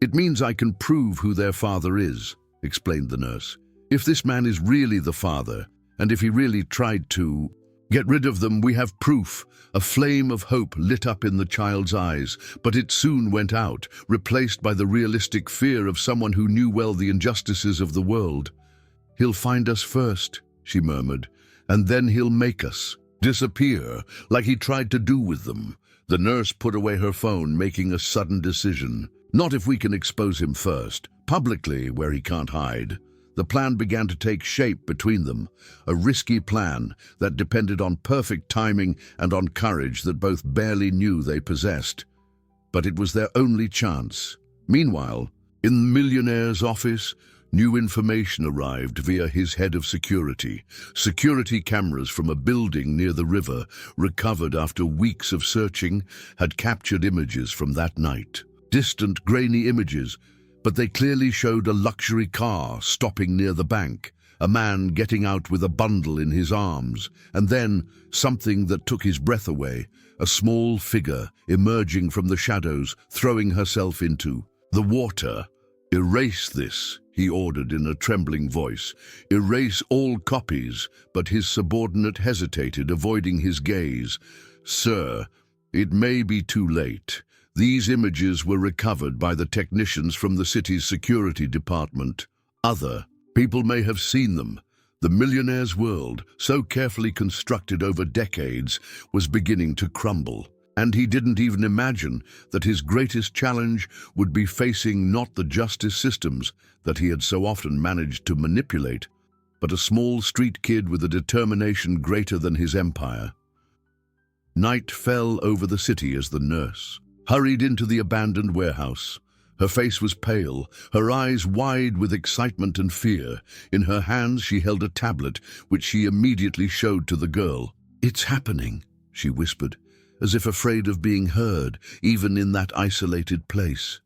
S1: It means I can prove who their father is, explained the nurse. If this man is really the father, and if he really tried to get rid of them, we have proof. A flame of hope lit up in the child's eyes, but it soon went out, replaced by the realistic fear of someone who knew well the injustices of the world. He'll find us first, she murmured, and then he'll make us disappear, like he tried to do with them. The nurse put away her phone, making a sudden decision. Not if we can expose him first, publicly where he can't hide. The plan began to take shape between them, a risky plan that depended on perfect timing and on courage that both barely knew they possessed. But it was their only chance. Meanwhile, in the Millionaire's office, new information arrived via his head of security. Security cameras from a building near the river, recovered after weeks of searching, had captured images from that night. Distant, grainy images, but they clearly showed a luxury car stopping near the bank, a man getting out with a bundle in his arms, and then something that took his breath away, a small figure emerging from the shadows, throwing herself into the water. Erase this, he ordered in a trembling voice. Erase all copies, but his subordinate hesitated, avoiding his gaze. Sir, it may be too late. These images were recovered by the technicians from the city's security department. Other people may have seen them. The Millionaire's world, so carefully constructed over decades, was beginning to crumble. And he didn't even imagine that his greatest challenge would be facing not the justice systems that he had so often managed to manipulate, but a small street kid with a determination greater than his empire. Night fell over the city as the nurse hurried into the abandoned warehouse. Her face was pale, her eyes wide with excitement and fear. In her hands she held a tablet, which she immediately showed to the girl. It's happening, she whispered. as if afraid of being heard, even in that isolated place.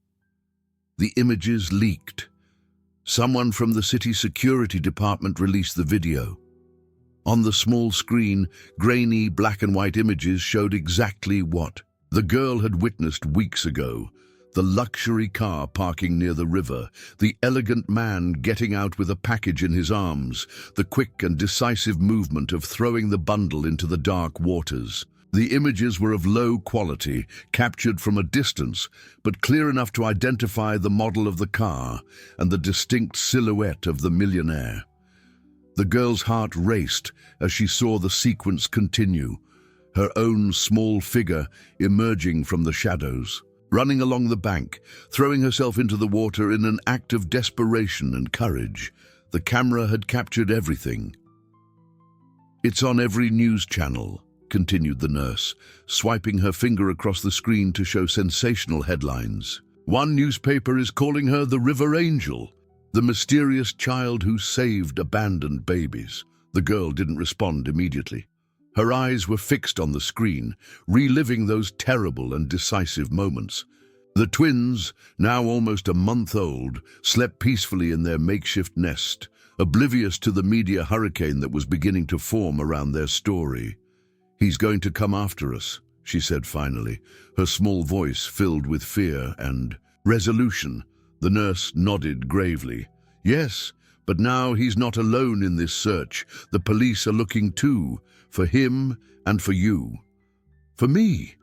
S1: The images leaked. Someone from the city security department released the video. On the small screen, grainy black and white images showed exactly what the girl had witnessed weeks ago. The luxury car parking near the river, the elegant man getting out with a package in his arms, the quick and decisive movement of throwing the bundle into the dark waters. The images were of low quality, captured from a distance, but clear enough to identify the model of the car and the distinct silhouette of the millionaire. The girl's heart raced as she saw the sequence continue, her own small figure emerging from the shadows, running along the bank, throwing herself into the water in an act of desperation and courage. The camera had captured everything. "It's on every news channel," continued the nurse, swiping her finger across the screen to show sensational headlines. "One newspaper is calling her the River Angel, the mysterious child who saved abandoned babies." The girl didn't respond immediately. Her eyes were fixed on the screen, reliving those terrible and decisive moments. The twins, now almost a month old, slept peacefully in their makeshift nest, oblivious to the media hurricane that was beginning to form around their story. "He's going to come after us," she said finally, her small voice filled with fear and resolution. The nurse nodded gravely. "Yes, but now he's not alone in this search. The police are looking too, for him and for you." "For me?"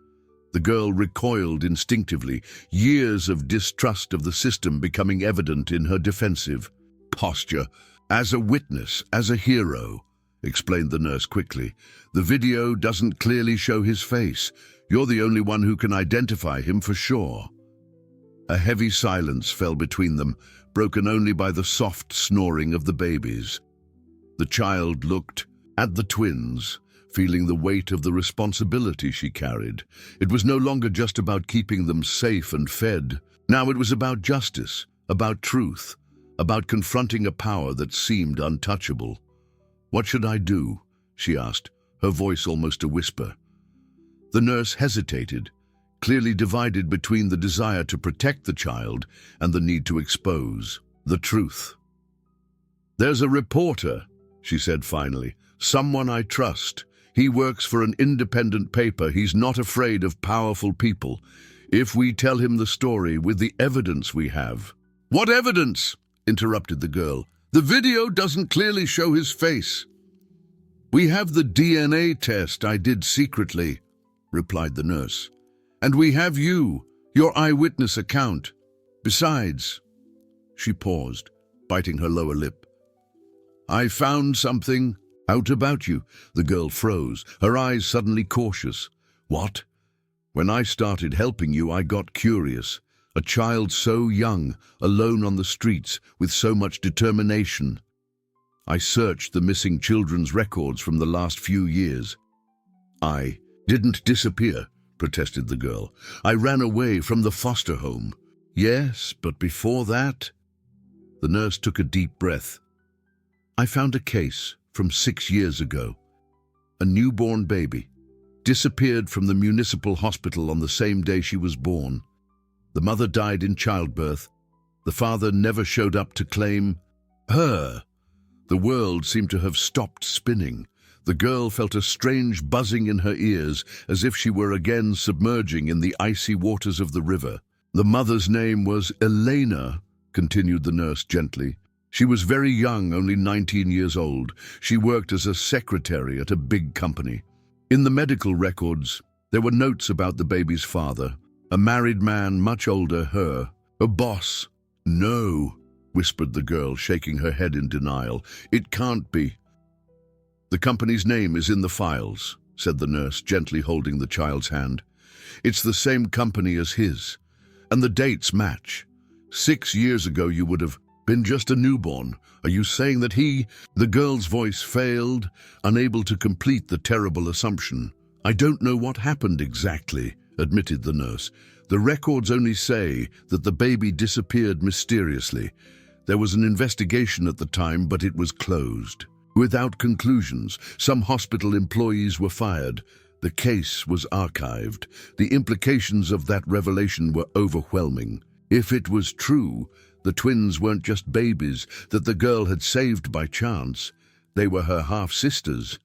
S1: The girl recoiled instinctively, years of distrust of the system becoming evident in her defensive posture. "As a witness, as a hero," explained the nurse quickly. "The video doesn't clearly show his face. You're the only one who can identify him for sure." A heavy silence fell between them, broken only by the soft snoring of the babies. The child looked at the twins, feeling the weight of the responsibility she carried. It was no longer just about keeping them safe and fed. Now it was about justice, about truth, about confronting a power that seemed untouchable. "What should I do?" she asked, her voice almost a whisper. The nurse hesitated, clearly divided between the desire to protect the child and the need to expose the truth. "There's a reporter," she said finally, "someone I trust. He works for an independent paper. He's not afraid of powerful people. If we tell him the story with the evidence we have—" "What evidence?" interrupted the girl. "The video doesn't clearly show his face." "We have the DNA test I did secretly," replied the nurse. "And we have you, your eyewitness account. Besides—" She paused, biting her lower lip. "I found something out about you." The girl froze, her eyes suddenly cautious. "What?" "When I started helping you, I got curious. A child so young, alone on the streets, with so much determination. I searched the missing children's records from the last few years." "I didn't disappear," protested the girl. "I ran away from the foster home." "Yes, but before that—" The nurse took a deep breath. "I found a case from 6 years ago. A newborn baby disappeared from the municipal hospital on the same day she was born. The mother died in childbirth. The father never showed up to claim her." The world seemed to have stopped spinning. The girl felt a strange buzzing in her ears, as if she were again submerging in the icy waters of the river. "The mother's name was Elena," continued the nurse gently. "She was very young, only 19 years old. She worked as a secretary at a big company. In the medical records, there were notes about the baby's father, a married man much older her, a boss." "No," whispered the girl, shaking her head in denial. "It can't be." "The company's name is in the files," said the nurse, gently holding the child's hand. "It's the same company as his, and the dates match. 6 years ago you would have been just a newborn. Are you saying that he—" The girl's voice failed, unable to complete the terrible assumption. "I don't know what happened exactly," admitted the nurse. "The records only say that the baby disappeared mysteriously. There was an investigation at the time, but it was closed, without conclusions. Some hospital employees were fired. The case was archived. The implications of that revelation were overwhelming. If it was true, the twins weren't just babies that the girl had saved by chance. They were her half-sisters.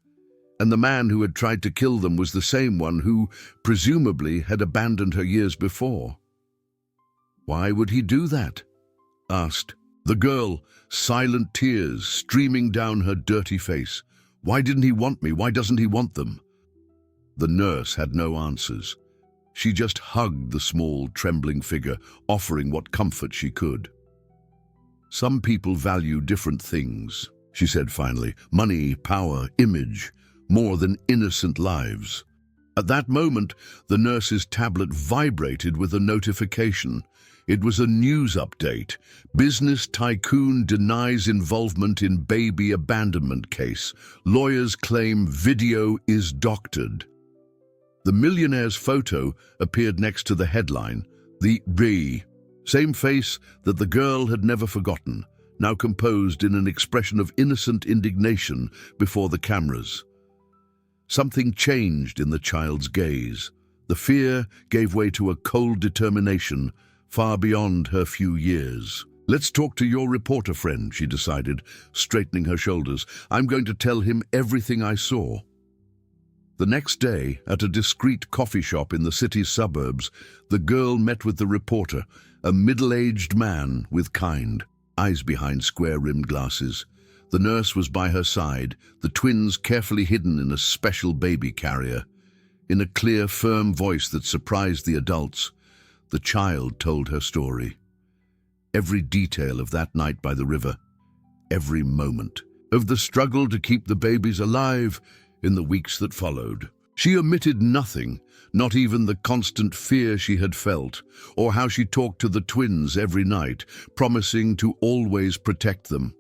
S1: And the man who had tried to kill them was the same one who, presumably, had abandoned her years before. "Why would he do that?" asked the girl, silent tears streaming down her dirty face. "Why didn't he want me? Why doesn't he want them?" The nurse had no answers. She just hugged the small, trembling figure, offering what comfort she could. "Some people value different things," she said finally. "Money, power, image, more than innocent lives." At that moment, the nurse's tablet vibrated with a notification. It was a news update. Business tycoon denies involvement in baby abandonment case. Lawyers claim video is doctored. The millionaire's photo appeared next to the headline, the "re." Same face that the girl had never forgotten, now composed in an expression of innocent indignation before the cameras. Something changed in the child's gaze. The fear gave way to a cold determination far beyond her few years. "Let's talk to your reporter friend," she decided, straightening her shoulders. "I'm going to tell him everything I saw." The next day, at a discreet coffee shop in the city's suburbs, the girl met with the reporter, a middle-aged man with kind eyes behind square-rimmed glasses. The nurse was by her side, the twins carefully hidden in a special baby carrier. In a clear, firm voice that surprised the adults, the child told her story. Every detail of that night by the river, every moment, of the struggle to keep the babies alive in the weeks that followed. She omitted nothing, not even the constant fear she had felt, or how she talked to the twins every night, promising to always protect them.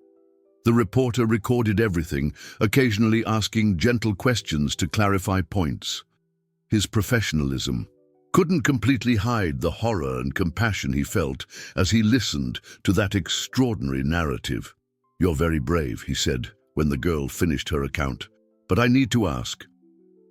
S1: The reporter recorded everything, occasionally asking gentle questions to clarify points. His professionalism couldn't completely hide the horror and compassion he felt as he listened to that extraordinary narrative. "You're very brave," he said when the girl finished her account. "But I need to ask,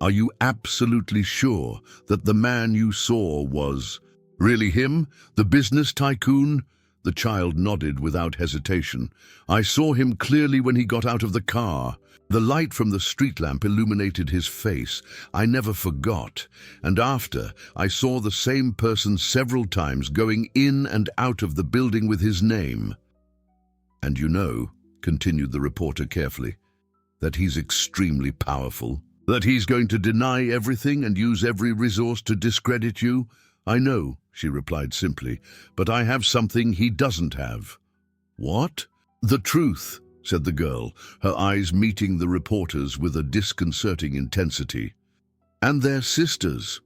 S1: are you absolutely sure that the man you saw was really him, the business tycoon?" The child nodded without hesitation. "I saw him clearly when he got out of the car. The light from the street lamp illuminated his face. I never forgot. And after, I saw the same person several times going in and out of the building with his name. And you know," continued the reporter carefully, "that he's extremely powerful. That he's going to deny everything and use every resource to discredit you." "I know," she replied simply, "but I have something he doesn't have." "What?" "The truth," said the girl, her eyes meeting the reporter's with a disconcerting intensity. "And they're sisters."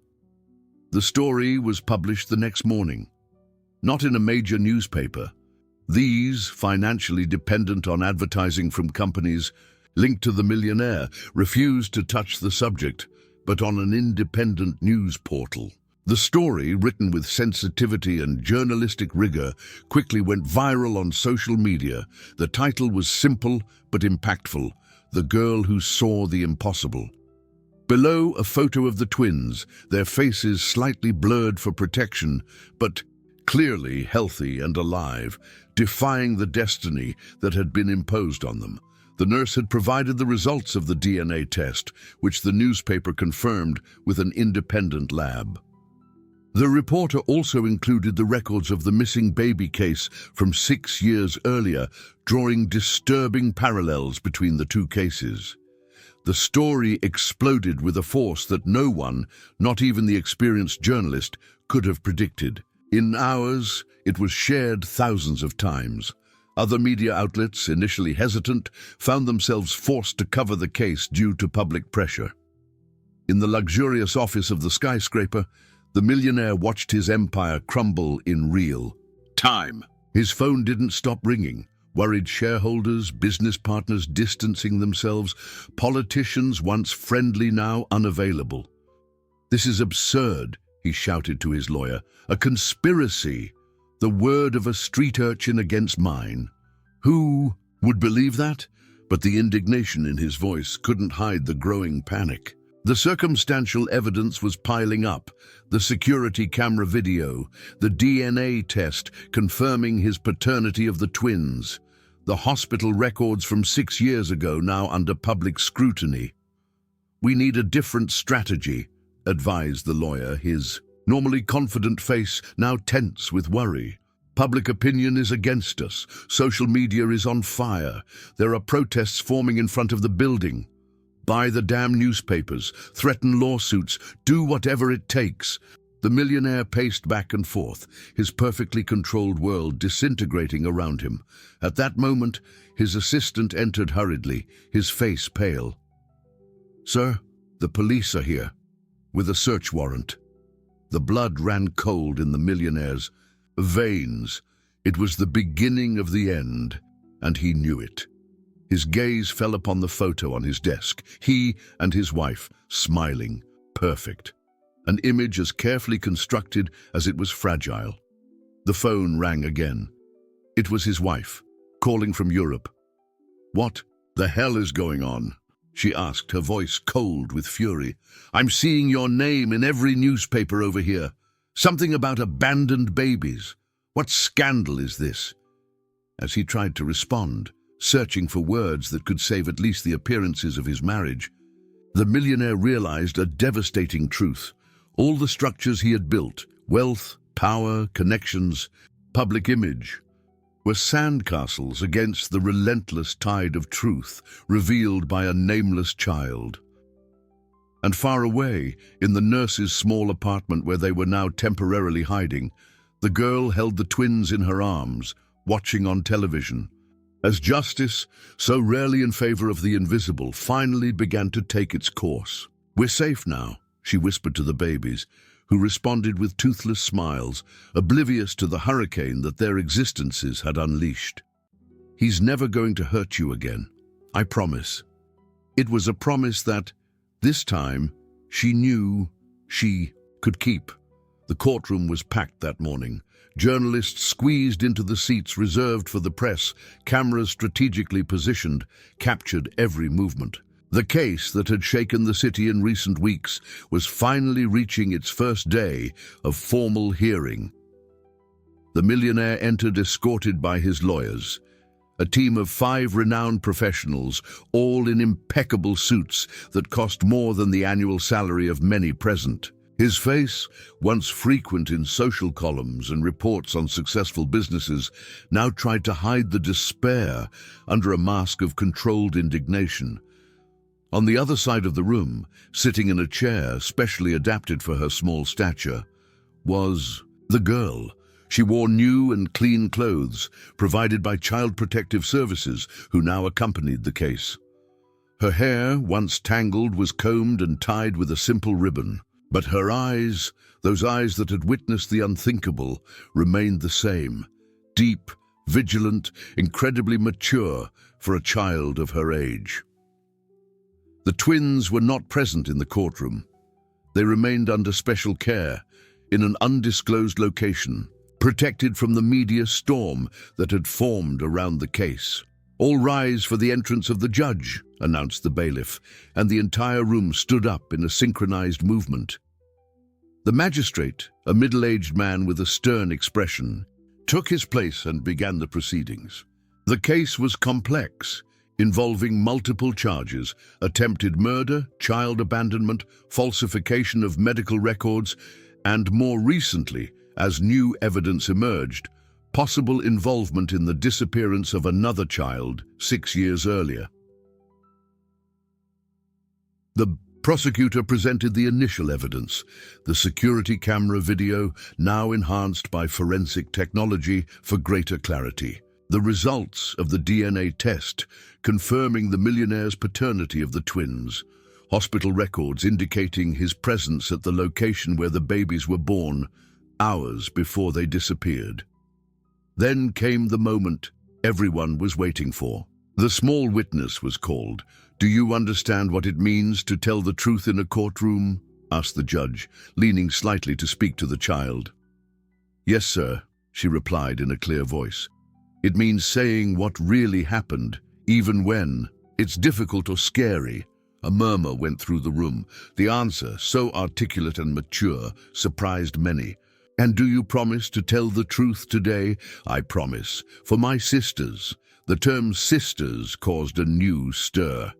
S1: The story was published the next morning. Not in a major newspaper. These, financially dependent on advertising from companies linked to the Millionaire, refused to touch the subject, but on an independent news portal. The story, written with sensitivity and journalistic rigor, quickly went viral on social media. The title was simple but impactful: "The Girl Who Saw the Impossible." Below, a photo of the twins, their faces slightly blurred for protection, but clearly healthy and alive, defying the destiny that had been imposed on them. The nurse had provided the results of the DNA test, which the newspaper confirmed with an independent lab. The reporter also included the records of the missing baby case from 6 years earlier, drawing disturbing parallels between the two cases. The story exploded with a force that no one, not even the experienced journalist, could have predicted. In hours, it was shared thousands of times. Other media outlets, initially hesitant, found themselves forced to cover the case due to public pressure. In the luxurious office of the skyscraper, the millionaire watched his empire crumble in real time. His phone didn't stop ringing. Worried shareholders, business partners distancing themselves, politicians once friendly now unavailable. "This is absurd," he shouted to his lawyer. "A conspiracy. The word of a street urchin against mine. Who would believe that?" But the indignation in his voice couldn't hide the growing panic. The circumstantial evidence was piling up: the security camera video, the DNA test confirming his paternity of the twins, the hospital records from 6 years ago now under public scrutiny. "We need a different strategy," advised the lawyer, his normally confident face now tense with worry. "Public opinion is against us. Social media is on fire. There are protests forming in front of the building. Buy the damn newspapers, threaten lawsuits, do whatever it takes." The millionaire paced back and forth, his perfectly controlled world disintegrating around him. At that moment, his assistant entered hurriedly, his face pale. "Sir, the police are here, with a search warrant." The blood ran cold in the millionaire's veins. It was the beginning of the end, and he knew it. His gaze fell upon the photo on his desk, he and his wife, smiling, perfect. An image as carefully constructed as it was fragile. The phone rang again. It was his wife, calling from Europe. "What the hell is going on?" she asked, her voice cold with fury. "I'm seeing your name in every newspaper over here. Something about abandoned babies. What scandal is this?" As he tried to respond, searching for words that could save at least the appearances of his marriage, the millionaire realized a devastating truth. All the structures he had built, wealth, power, connections, public image, were sandcastles against the relentless tide of truth revealed by a nameless child. And far away, in the nurse's small apartment where they were now temporarily hiding, the girl held the twins in her arms, watching on television. As justice, so rarely in favor of the invisible, finally began to take its course. "We're safe now," she whispered to the babies, who responded with toothless smiles, oblivious to the hurricane that their existences had unleashed. "He's never going to hurt you again, I promise." It was a promise that, this time, she knew she could keep. The courtroom was packed that morning. Journalists squeezed into the seats reserved for the press, cameras strategically positioned, captured every movement. The case that had shaken the city in recent weeks was finally reaching its first day of formal hearing. The millionaire entered escorted by his lawyers, a team of 5 renowned professionals, all in impeccable suits that cost more than the annual salary of many present. His face, once frequent in social columns and reports on successful businesses, now tried to hide the despair under a mask of controlled indignation. On the other side of the room, sitting in a chair specially adapted for her small stature, was the girl. She wore new and clean clothes, provided by Child Protective Services, who now accompanied the case. Her hair, once tangled, was combed and tied with a simple ribbon. But her eyes, those eyes that had witnessed the unthinkable, remained the same. Deep, vigilant, incredibly mature for a child of her age. The twins were not present in the courtroom. They remained under special care, in an undisclosed location, protected from the media storm that had formed around the case. "All rise for the entrance of the judge," announced the bailiff, and the entire room stood up in a synchronized movement. The magistrate, a middle-aged man with a stern expression, took his place and began the proceedings. The case was complex, involving multiple charges: attempted murder, child abandonment, falsification of medical records, and more recently, as new evidence emerged, possible involvement in the disappearance of another child 6 years earlier. The prosecutor presented the initial evidence, the security camera video, now enhanced by forensic technology for greater clarity. The results of the DNA test confirming the millionaire's paternity of the twins, hospital records indicating his presence at the location where the babies were born hours before they disappeared. Then came the moment everyone was waiting for. The small witness was called. "Do you understand what it means to tell the truth in a courtroom?" asked the judge, leaning slightly to speak to the child. "Yes, sir," she replied in a clear voice. "It means saying what really happened, even when it's difficult or scary. A murmur went through the room. The answer, so articulate and mature, surprised many. "And do you promise to tell the truth today?" "I promise. For my sisters." The term sisters caused a new stir.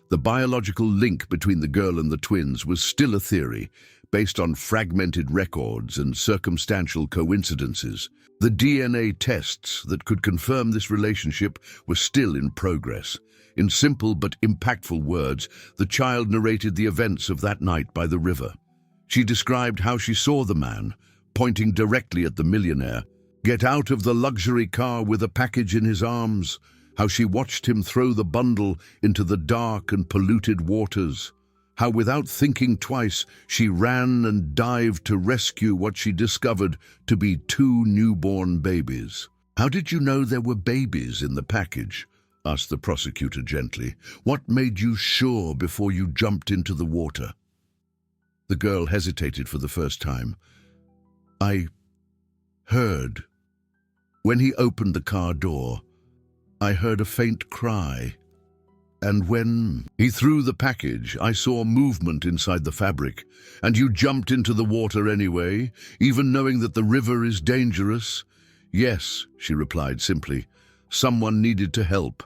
S1: The biological link between the girl and the twins was still a theory, based on fragmented records and circumstantial coincidences. The DNA tests that could confirm this relationship were still in progress. In simple but impactful words, the child narrated the events of that night by the river. She described how she saw the man, pointing directly at the millionaire, get out of the luxury car with a package in his arms, how she watched him throw the bundle into the dark and polluted waters, how without thinking twice she ran and dived to rescue what she discovered to be 2 newborn babies. "How did you know there were babies in the package?" asked the prosecutor gently. "What made you sure before you jumped into the water?" The girl hesitated for the first time. "I heard. When he opened the car door, I heard a faint cry. And when he threw the package, I saw movement inside the fabric. And you jumped into the water anyway, even knowing that the river is dangerous?" "Yes," she replied simply. "Someone needed to help."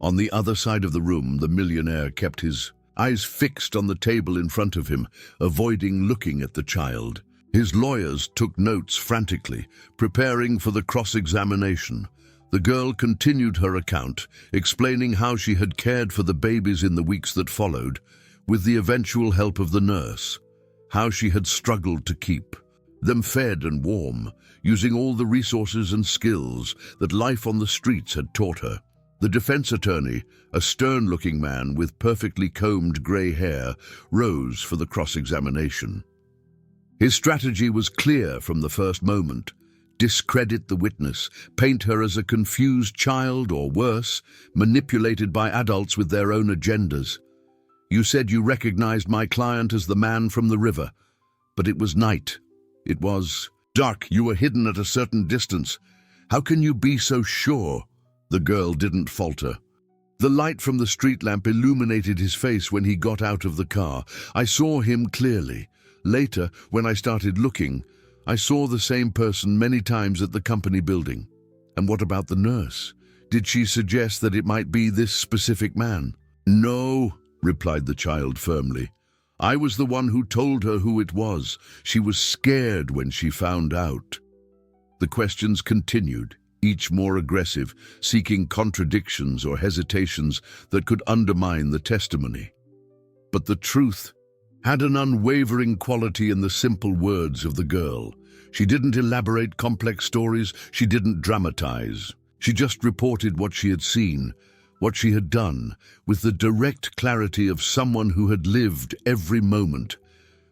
S1: On the other side of the room, the millionaire kept his eyes fixed on the table in front of him, avoiding looking at the child. His lawyers took notes frantically, preparing for the cross-examination. The girl continued her account, explaining how she had cared for the babies in the weeks that followed, with the eventual help of the nurse, how she had struggled to keep them fed and warm, using all the resources and skills that life on the streets had taught her. The defense attorney, a stern-looking man with perfectly combed grey hair, rose for the cross-examination. His strategy was clear from the first moment. Discredit the witness, paint her as a confused child or worse, manipulated by adults with their own agendas. "You said you recognized my client as the man from the river, but it was night. It was dark. You were hidden at a certain distance. How can you be so sure?" The girl didn't falter. "The light from the street lamp illuminated his face when he got out of the car. I saw him clearly. Later, when I started looking, I saw the same person many times at the company building." "And what about the nurse? Did she suggest that it might be this specific man?" "No," replied the child firmly. "I was the one who told her who it was. She was scared when she found out." The questions continued, each more aggressive, seeking contradictions or hesitations that could undermine the testimony. But the truth had an unwavering quality in the simple words of the girl. She didn't elaborate complex stories, she didn't dramatize. She just reported what she had seen, what she had done, with the direct clarity of someone who had lived every moment.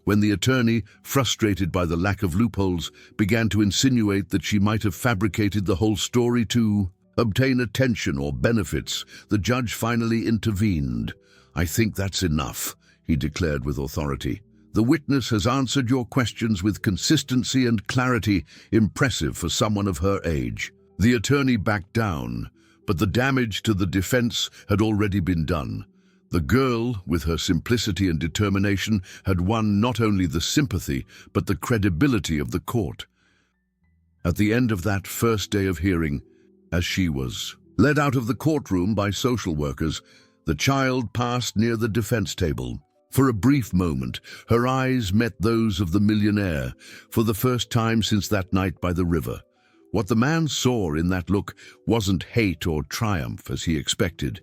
S1: When the attorney, frustrated by the lack of loopholes, began to insinuate that she might have fabricated the whole story to obtain attention or benefits, the judge finally intervened. "I think that's enough," he declared with authority. "The witness has answered your questions with consistency and clarity, impressive for someone of her age." The attorney backed down, but the damage to the defense had already been done. The girl, with her simplicity and determination, had won not only the sympathy, but the credibility of the court. At the end of that first day of hearing, as she was led out of the courtroom by social workers, the child passed near the defense table. For a brief moment, her eyes met those of the millionaire, for the first time since that night by the river. What the man saw in that look wasn't hate or triumph, as he expected.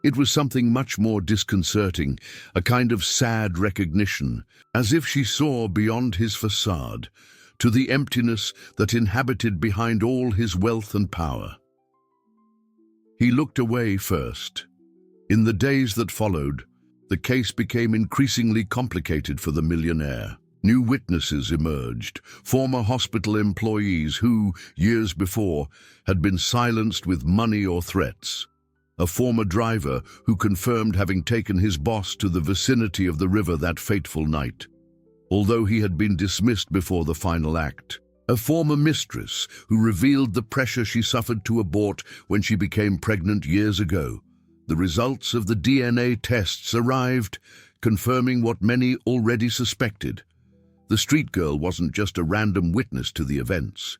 S1: It was something much more disconcerting, a kind of sad recognition, as if she saw beyond his facade, to the emptiness that inhabited behind all his wealth and power. He looked away first. In the days that followed, the case became increasingly complicated for the millionaire. New witnesses emerged, former hospital employees who, years before, had been silenced with money or threats. A former driver who confirmed having taken his boss to the vicinity of the river that fateful night, although he had been dismissed before the final act. A former mistress who revealed the pressure she suffered to abort when she became pregnant years ago. The results of the DNA tests arrived, confirming what many already suspected. The street girl wasn't just a random witness to the events.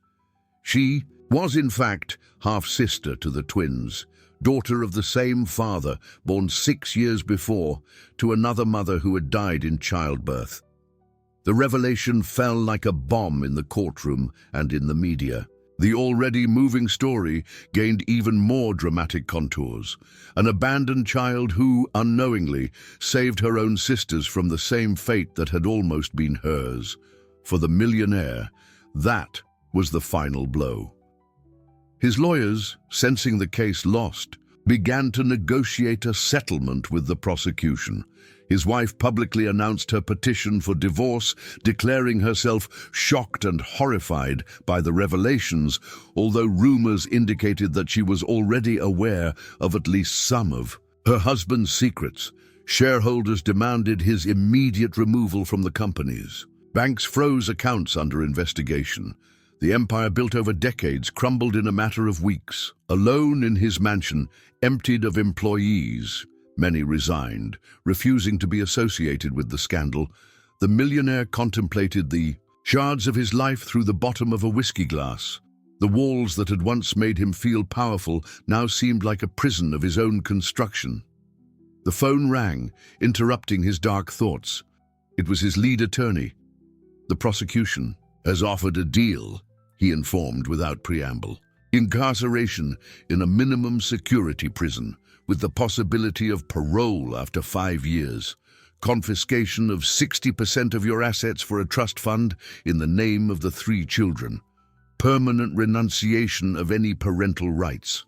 S1: She was, in fact, half-sister to the twins, daughter of the same father, born 6 years before, to another mother who had died in childbirth. The revelation fell like a bomb in the courtroom and in the media. The already moving story gained even more dramatic contours. An abandoned child who, unknowingly, saved her own sisters from the same fate that had almost been hers. For the millionaire, that was the final blow. His lawyers, sensing the case lost, began to negotiate a settlement with the prosecution. His wife publicly announced her petition for divorce, declaring herself shocked and horrified by the revelations, although rumors indicated that she was already aware of at least some of her husband's secrets. Shareholders demanded his immediate removal from the companies. Banks froze accounts under investigation. The empire built over decades crumbled in a matter of weeks. Alone in his mansion, emptied of employees, many resigned, refusing to be associated with the scandal. The millionaire contemplated the shards of his life through the bottom of a whiskey glass. The walls that had once made him feel powerful now seemed like a prison of his own construction. The phone rang, interrupting his dark thoughts. It was his lead attorney. The prosecution has offered a deal, he informed without preamble. Incarceration in a minimum security prison, with the possibility of parole after 5 years. Confiscation of 60% of your assets for a trust fund in the name of the 3 children. Permanent renunciation of any parental rights.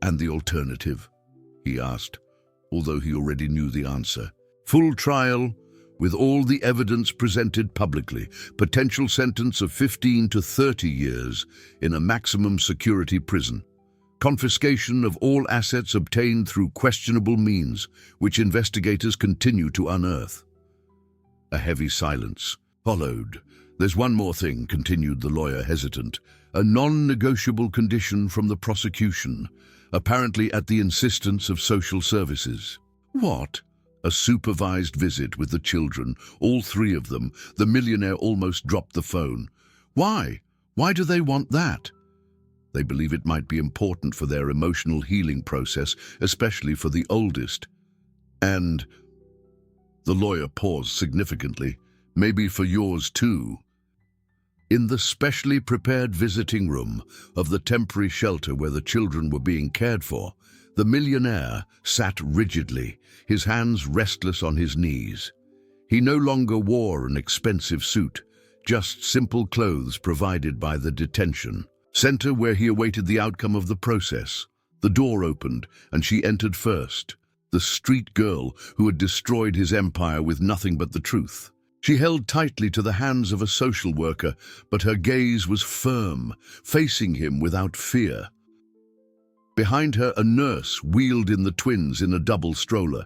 S1: And the alternative? He asked, although he already knew the answer. Full trial, with all the evidence presented publicly. Potential sentence of 15 to 30 years in a maximum security prison. Confiscation of all assets obtained through questionable means, which investigators continue to unearth. A heavy silence followed. There's one more thing, continued the lawyer, hesitant. A non-negotiable condition from the prosecution, apparently at the insistence of social services. What? A supervised visit with the children, all 3 of them. The millionaire almost dropped the phone. Why? Why do they want that? They believe it might be important for their emotional healing process, especially for the oldest. And the lawyer paused significantly. Maybe for yours too. In the specially prepared visiting room of the temporary shelter where the children were being cared for, the millionaire sat rigidly, his hands restless on his knees. He no longer wore an expensive suit, just simple clothes provided by the detention center where he awaited the outcome of the process. The door opened, and she entered first, the street girl who had destroyed his empire with nothing but the truth. She held tightly to the hands of a social worker, but her gaze was firm, facing him without fear. Behind her, a nurse wheeled in the twins in a double stroller.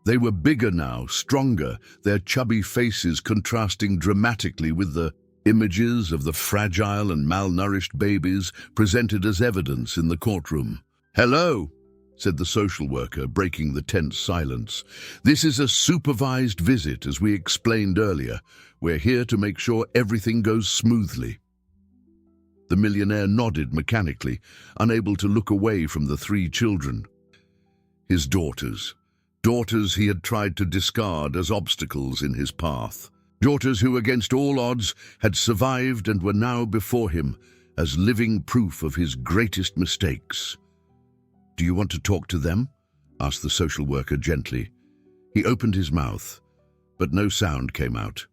S1: They were bigger now, stronger, their chubby faces contrasting dramatically with the images of the fragile and malnourished babies presented as evidence in the courtroom. "Hello," said the social worker, breaking the tense silence. "This is a supervised visit, as we explained earlier. We're here to make sure everything goes smoothly." The millionaire nodded mechanically, unable to look away from the 3 children. His daughters he had tried to discard as obstacles in his path. Daughters who, against all odds, had survived and were now before him as living proof of his greatest mistakes. "Do you want to talk to them?" asked the social worker gently. He opened his mouth, but no sound came out.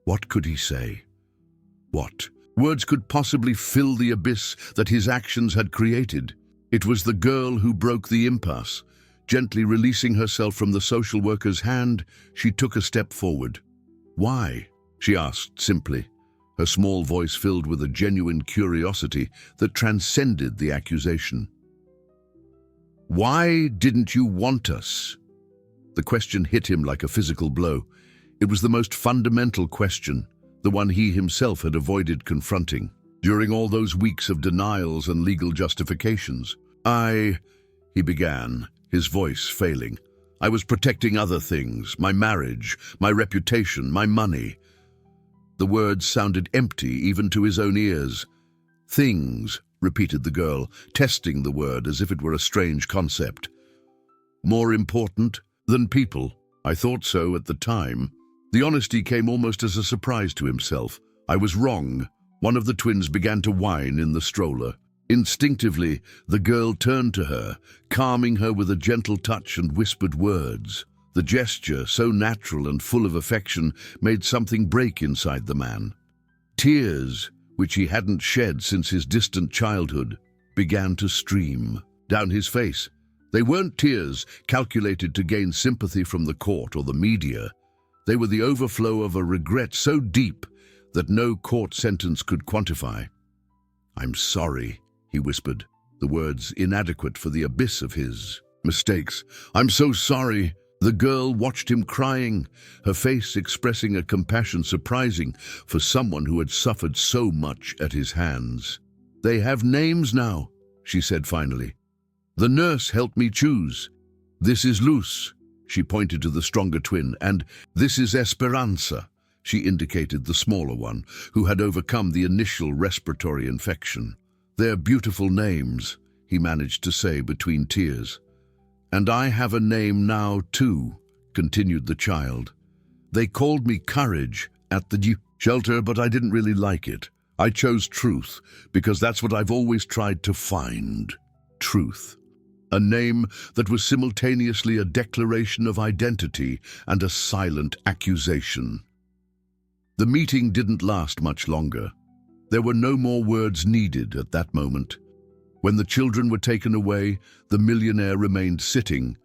S1: What could he say? What words could possibly fill the abyss that his actions had created? It was the girl who broke the impasse. Gently releasing herself from the social worker's hand, she took a step forward. "Why?" she asked simply, her small voice filled with a genuine curiosity that transcended the accusation. "Why didn't you want us?" The question hit him like a physical blow. It was the most fundamental question, the one he himself had avoided confronting during all those weeks of denials and legal justifications. He began, his voice failing. I was protecting other things, my marriage, my reputation, my money. The words sounded empty even to his own ears. Things, repeated the girl, testing the word as if it were a strange concept. More important than people. I thought so at the time. The honesty came almost as a surprise to himself. I was wrong. One of the twins began to whine in the stroller. Instinctively, the girl turned to her, calming her with a gentle touch and whispered words. The gesture, so natural and full of affection, made something break inside the man. Tears, which he hadn't shed since his distant childhood, began to stream down his face. They weren't tears calculated to gain sympathy from the court or the media. They were the overflow of a regret so deep that no court sentence could quantify. "I'm sorry," he whispered, the words inadequate for the abyss of his mistakes. "I'm so sorry." The girl watched him crying, her face expressing a compassion surprising for someone who had suffered so much at his hands. "They have names now," she said finally. "The nurse helped me choose. This is Luz," she pointed to the stronger twin, "and this is Esperanza." She indicated the smaller one, who had overcome the initial respiratory infection. "They're beautiful names," he managed to say between tears. "And I have a name now too," continued the child. "They called me Courage at the shelter, but I didn't really like it. I chose Truth, because that's what I've always tried to find. Truth. A name that was simultaneously a declaration of identity and a silent accusation." The meeting didn't last much longer. There were no more words needed at that moment. When the children were taken away, the millionaire remained sitting,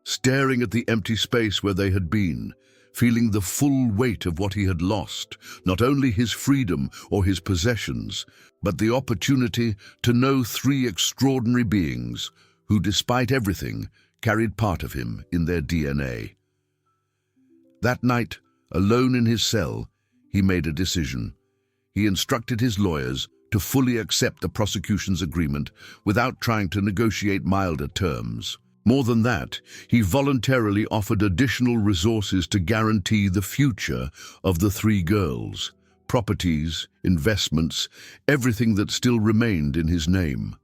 S1: staring at the empty space where they had been, feeling the full weight of what he had lost, not only his freedom or his possessions, but the opportunity to know three extraordinary beings who, despite everything, carried part of him in their DNA. That night, alone in his cell, he made a decision. He instructed his lawyers to fully accept the prosecution's agreement without trying to negotiate milder terms. More than that, he voluntarily offered additional resources to guarantee the future of the three girls, properties, investments, everything that still remained in his name.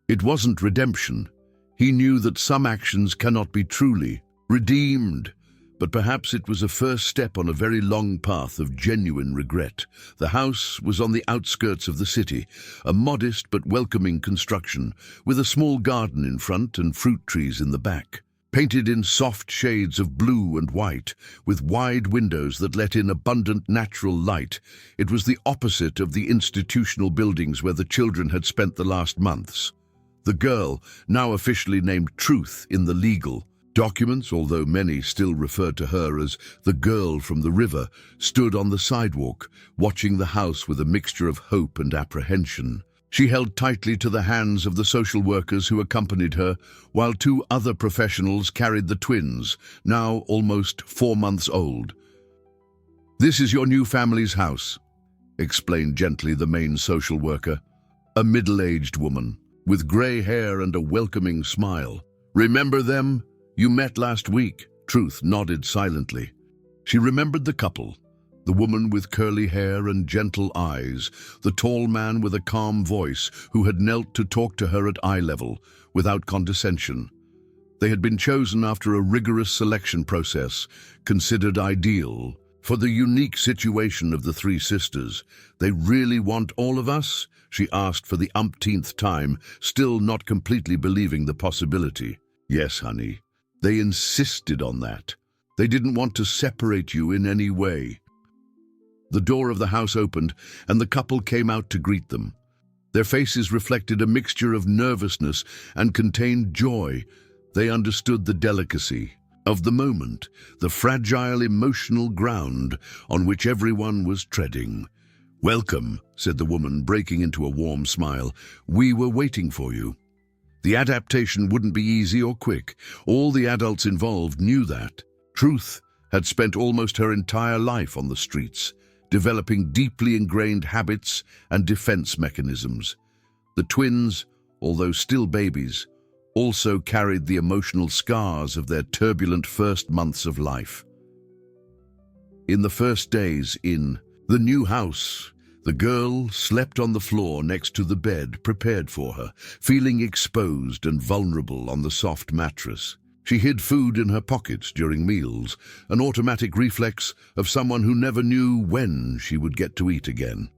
S1: It wasn't redemption. He knew that some actions cannot be truly redeemed, but perhaps it was a first step on a very long path of genuine regret. The house was on the outskirts of the city, a modest but welcoming construction, with a small garden in front and fruit trees in the back. Painted in soft shades of blue and white, with wide windows that let in abundant natural light, it was the opposite of the institutional buildings where the children had spent the last months. The girl, now officially named Truth in the legal documents, although many still referred to her as the girl from the river, stood on the sidewalk, watching the house with a mixture of hope and apprehension. She held tightly to the hands of the social workers who accompanied her, while two other professionals carried the twins, now almost 4 months old. "This is your new family's house," explained gently the main social worker, a middle-aged woman, with grey hair and a welcoming smile. "Remember them? You met last week." Truth nodded silently. She remembered the couple, the woman with curly hair and gentle eyes, the tall man with a calm voice who had knelt to talk to her at eye level, without condescension. They had been chosen after a rigorous selection process, considered ideal for the unique situation of the three sisters. "They really want all of us?" she asked for the umpteenth time, still not completely believing the possibility. "Yes, honey. They insisted on that. They didn't want to separate you in any way." The door of the house opened, and the couple came out to greet them. Their faces reflected a mixture of nervousness and contained joy. They understood the delicacy of the moment, the fragile emotional ground on which everyone was treading. "Welcome," said the woman, breaking into a warm smile. "We were waiting for you." The adaptation wouldn't be easy or quick. All the adults involved knew that. Truth had spent almost her entire life on the streets, developing deeply ingrained habits and defense mechanisms. The twins, although still babies, also carried the emotional scars of their turbulent first months of life. In the first days in the new house, the girl slept on the floor next to the bed prepared for her, feeling exposed and vulnerable on the soft mattress. She hid food in her pockets during meals, an automatic reflex of someone who never knew when she would get to eat again.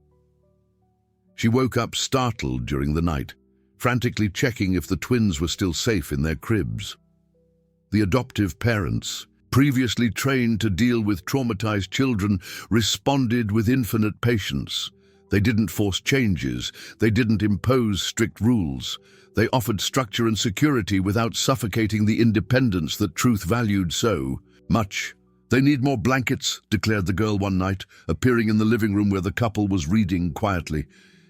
S1: She woke up startled during the night, frantically checking if the twins were still safe in their cribs. The adoptive parents, previously trained to deal with traumatized children, responded with infinite patience. They didn't force changes. They didn't impose strict rules. They offered structure and security without suffocating the independence that Truth valued so much. "They need more blankets," declared the girl one night, appearing in the living room where the couple was reading quietly.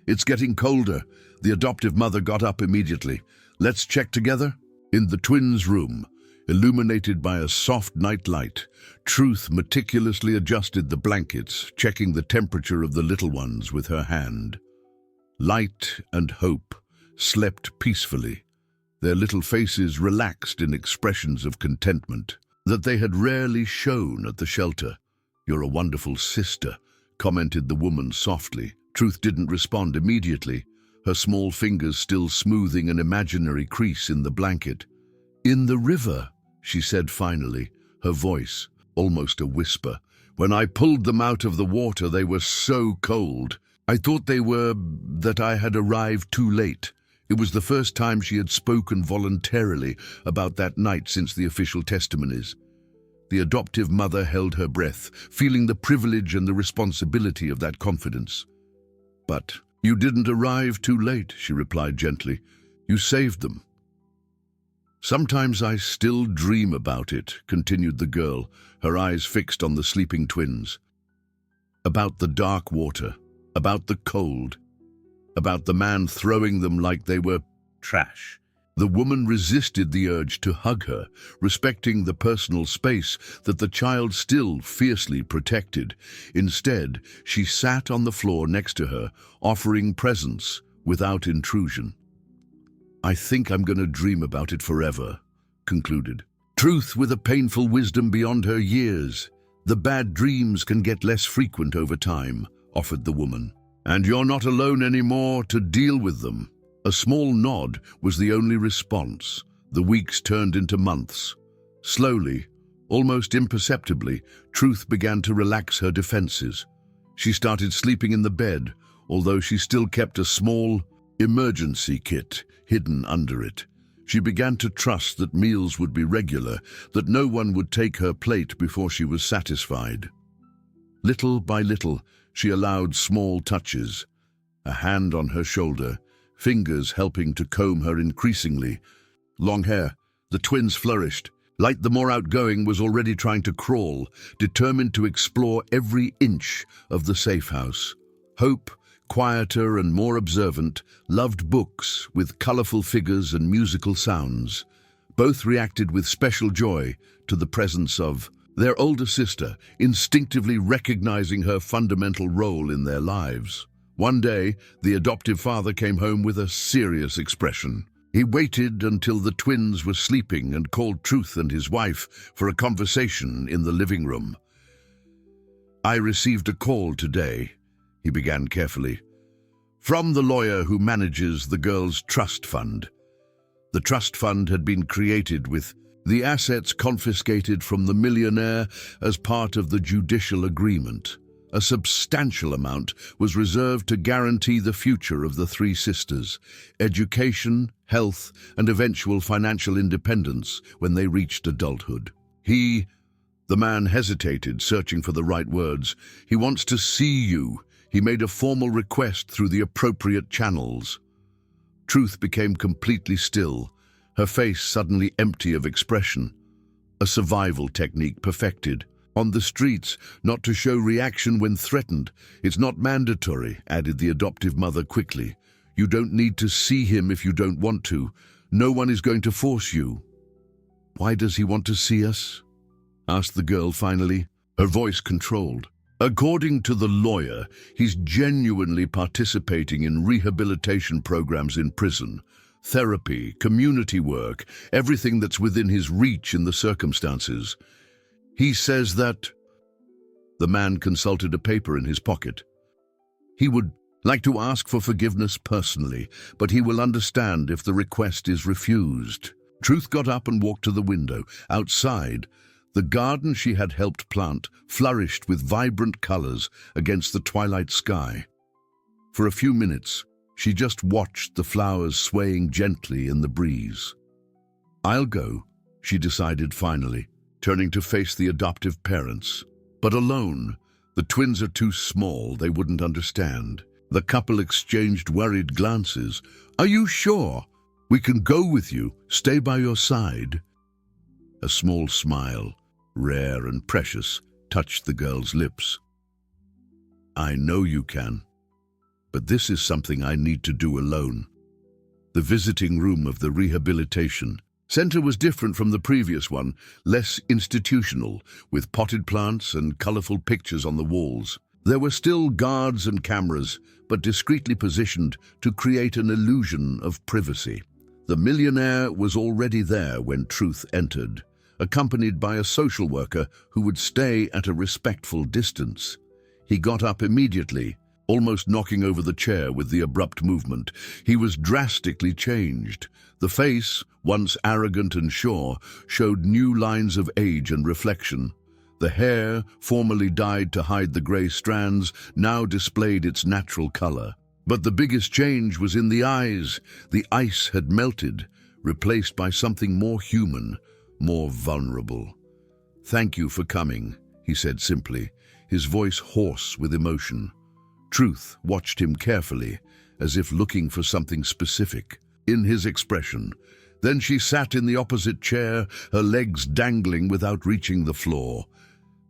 S1: "It's getting colder." The adoptive mother got up immediately. "Let's check together?" In the twins' room, illuminated by a soft night light, Truth meticulously adjusted the blankets, checking the temperature of the little ones with her hand. Light and Hope slept peacefully, their little faces relaxed in expressions of contentment that they had rarely shown at the shelter. "You're a wonderful sister," commented the woman softly. Truth didn't respond immediately, her small fingers still smoothing an imaginary crease in the blanket. "In the river," she said finally, her voice almost a whisper. "When I pulled them out of the water, they were so cold. I thought that I had arrived too late." It was the first time she had spoken voluntarily about that night since the official testimonies. The adoptive mother held her breath, feeling the privilege and the responsibility of that confidence. "But you didn't arrive too late," she replied gently. "You saved them." "Sometimes I still dream about it," continued the girl, her eyes fixed on the sleeping twins. "About the dark water, about the cold, about the man throwing them like they were trash." The woman resisted the urge to hug her, respecting the personal space that the child still fiercely protected. Instead, she sat on the floor next to her, offering presence without intrusion. "I think I'm going to dream about it forever," concluded. Truth with a painful wisdom beyond her years. "The bad dreams can get less frequent over time," offered the woman. "And you're not alone anymore to deal with them." A small nod was the only response. The weeks turned into months. Slowly, almost imperceptibly, Truth began to relax her defenses. She started sleeping in the bed, although she still kept a small emergency kit hidden under it. She began to trust that meals would be regular, that no one would take her plate before she was satisfied. Little by little, she allowed small touches, a hand on her shoulder, fingers helping to comb her increasingly. Long hair, the twins flourished. Light, the more outgoing, was already trying to crawl, determined to explore every inch of the safe house. Hope, quieter and more observant, loved books with colorful figures and musical sounds. Both reacted with special joy to the presence of their older sister, instinctively recognizing her fundamental role in their lives. One day, the adoptive father came home with a serious expression. He waited until the twins were sleeping and called Truth and his wife for a conversation in the living room. "I received a call today," he began carefully, "from the lawyer who manages the girls' trust fund. The trust fund had been created with the assets confiscated from the Millionaire as part of the judicial agreement. A substantial amount was reserved to guarantee the future of the three sisters, education, health, and eventual financial independence when they reached adulthood. The man hesitated, searching for the right words. "He wants to see you. He made a formal request through the appropriate channels." Truth became completely still, her face suddenly empty of expression. A survival technique perfected. "On the streets, not to show reaction when threatened. It's not mandatory," added the adoptive mother quickly. "You don't need to see him if you don't want to. No one is going to force you." "Why does he want to see us?" asked the girl finally, her voice controlled. "According to the lawyer, he's genuinely participating in rehabilitation programs in prison. Therapy, community work, everything that's within his reach in the circumstances. He says that... The man consulted a paper in his pocket. He would like to ask for forgiveness personally, but he will understand if the request is refused. Truth got up and walked to the window. Outside, the garden she had helped plant flourished with vibrant colors against the twilight sky. For a few minutes, she just watched the flowers swaying gently in the breeze. "I'll go," she decided finally, turning to face the adoptive parents. But alone, the twins are too small, they wouldn't understand. The couple exchanged worried glances. "Are you sure? We can go with you, stay by your side." A small smile, rare and precious, touched the girl's lips. "I know you can. But this is something I need to do alone." The visiting room of the rehabilitation center was different from the previous one, less institutional, with potted plants and colorful pictures on the walls. There were still guards and cameras, but discreetly positioned to create an illusion of privacy. The millionaire was already there when Truth entered, accompanied by a social worker who would stay at a respectful distance. He got up immediately, almost knocking over the chair with the abrupt movement. He was drastically changed. The face, once arrogant and sure, showed new lines of age and reflection. The hair, formerly dyed to hide the grey strands, now displayed its natural color. But the biggest change was in the eyes. The ice had melted, replaced by something more human, more vulnerable. "Thank you for coming," he said simply, his voice hoarse with emotion. Truth watched him carefully, as if looking for something specific in his expression. Then she sat in the opposite chair, her legs dangling without reaching the floor.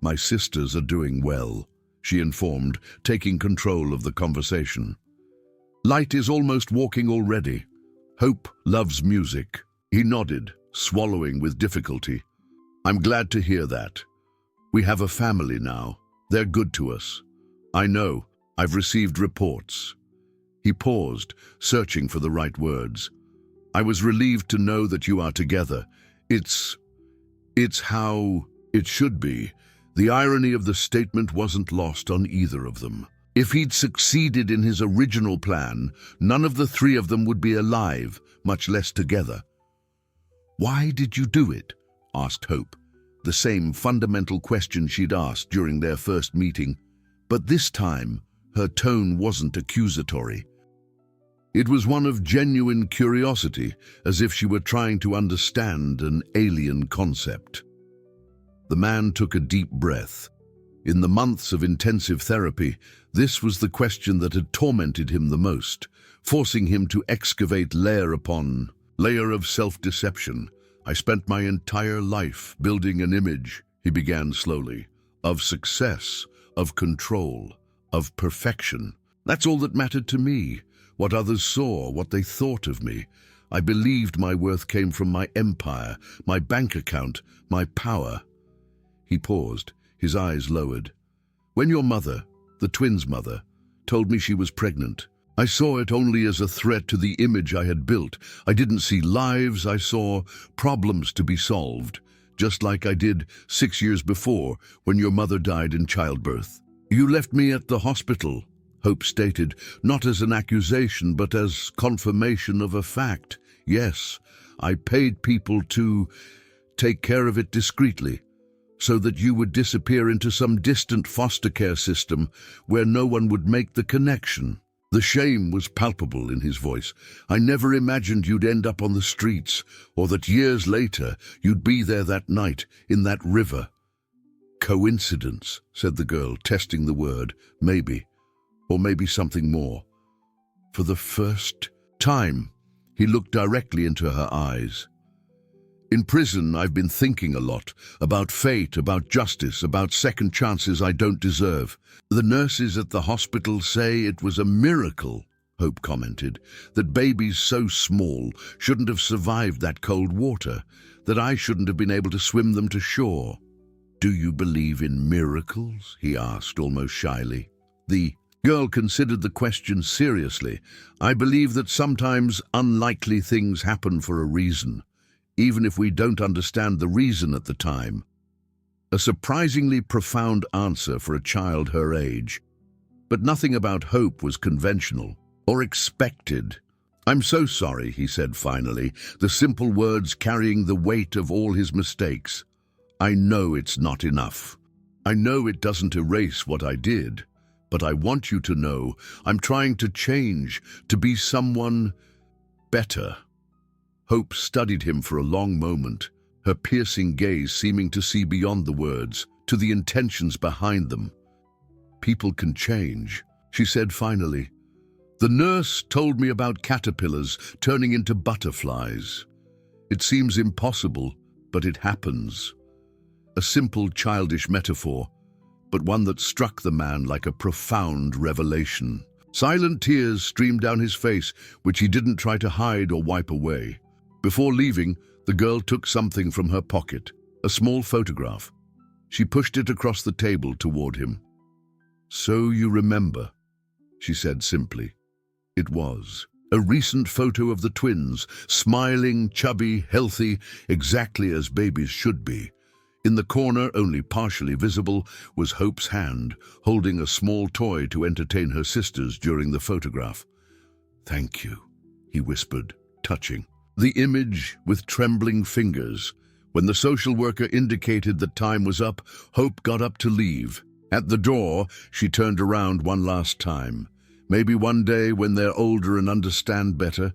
S1: "My sisters are doing well," she informed, taking control of the conversation. "Light is almost walking already. Hope loves music." He nodded, swallowing with difficulty. "I'm glad to hear that. We have a family now. They're good to us. I know. I've received reports." He paused, searching for the right words. "I was relieved to know that you are together. It's how it should be." The irony of the statement wasn't lost on either of them. If he'd succeeded in his original plan, none of the three of them would be alive, much less together. "Why did you do it?" asked Hope, the same fundamental question she'd asked during their first meeting. But this time, her tone wasn't accusatory. It was one of genuine curiosity, as if she were trying to understand an alien concept. The man took a deep breath. In the months of intensive therapy, this was the question that had tormented him the most, forcing him to excavate layer upon layer of self-deception. "I spent my entire life building an image," he began slowly, "of success, of control, of perfection. That's all that mattered to me, what others saw, what they thought of me. I believed my worth came from my empire, my bank account, my power." He paused, his eyes lowered. "When your mother, the twins' mother, told me she was pregnant, I saw it only as a threat to the image I had built. I didn't see lives, I saw problems to be solved, just like I did 6 years before when your mother died in childbirth. You left me at the hospital," Hope stated, not as an accusation but as confirmation of a fact. "Yes, I paid people to take care of it discreetly, so that you would disappear into some distant foster care system where no one would make the connection." The shame was palpable in his voice. "I never imagined you'd end up on the streets, or that years later you'd be there that night, in that river." "Coincidence," said the girl, testing the word. "Maybe. Or maybe something more." For the first time, he looked directly into her eyes. "In prison, I've been thinking a lot about fate, about justice, about second chances I don't deserve. The nurses at the hospital say it was a miracle," Hope commented, "that babies so small shouldn't have survived that cold water, that I shouldn't have been able to swim them to shore." "Do you believe in miracles?" he asked, almost shyly. The Girl considered the question seriously. I believe that sometimes unlikely things happen for a reason, even if we don't understand the reason at the time. A surprisingly profound answer for a child her age. But nothing about Hope was conventional or expected. "I'm so sorry," he said finally, the simple words carrying the weight of all his mistakes. "I know it's not enough. I know it doesn't erase what I did. But I want you to know I'm trying to change, to be someone better." Hope studied him for a long moment, her piercing gaze seeming to see beyond the words, to the intentions behind them. "People can change," she said finally. "The nurse told me about caterpillars turning into butterflies. It seems impossible, but it happens." A simple, childish metaphor, but one that struck the man like a profound revelation. Silent tears streamed down his face, which he didn't try to hide or wipe away. Before leaving, the girl took something from her pocket, a small photograph. She pushed it across the table toward him. "So you remember," she said simply. It was a recent photo of the twins, smiling, chubby, healthy, exactly as babies should be. In the corner, only partially visible, was Hope's hand, holding a small toy to entertain her sisters during the photograph. "Thank you," he whispered, touching the image with trembling fingers. When the social worker indicated that time was up, Hope got up to leave. At the door, she turned around one last time. "Maybe one day, when they're older and understand better,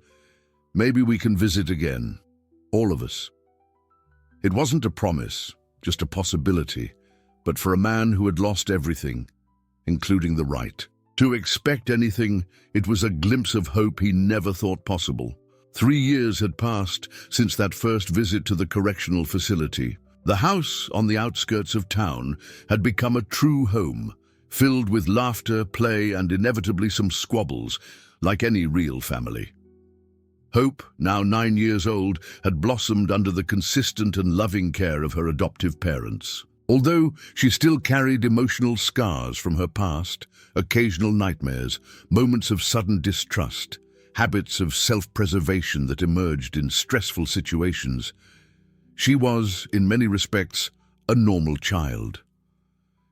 S1: maybe we can visit again. All of us." It wasn't a promise, just a possibility, but for a man who had lost everything, including the right to expect anything, it was a glimpse of hope he never thought possible. 3 years had passed since that first visit to the correctional facility. The house on the outskirts of town had become a true home, filled with laughter, play, and inevitably some squabbles, like any real family. Hope, now 9 years old, had blossomed under the consistent and loving care of her adoptive parents. Although she still carried emotional scars from her past, occasional nightmares, moments of sudden distrust, habits of self-preservation that emerged in stressful situations, she was, in many respects, a normal child.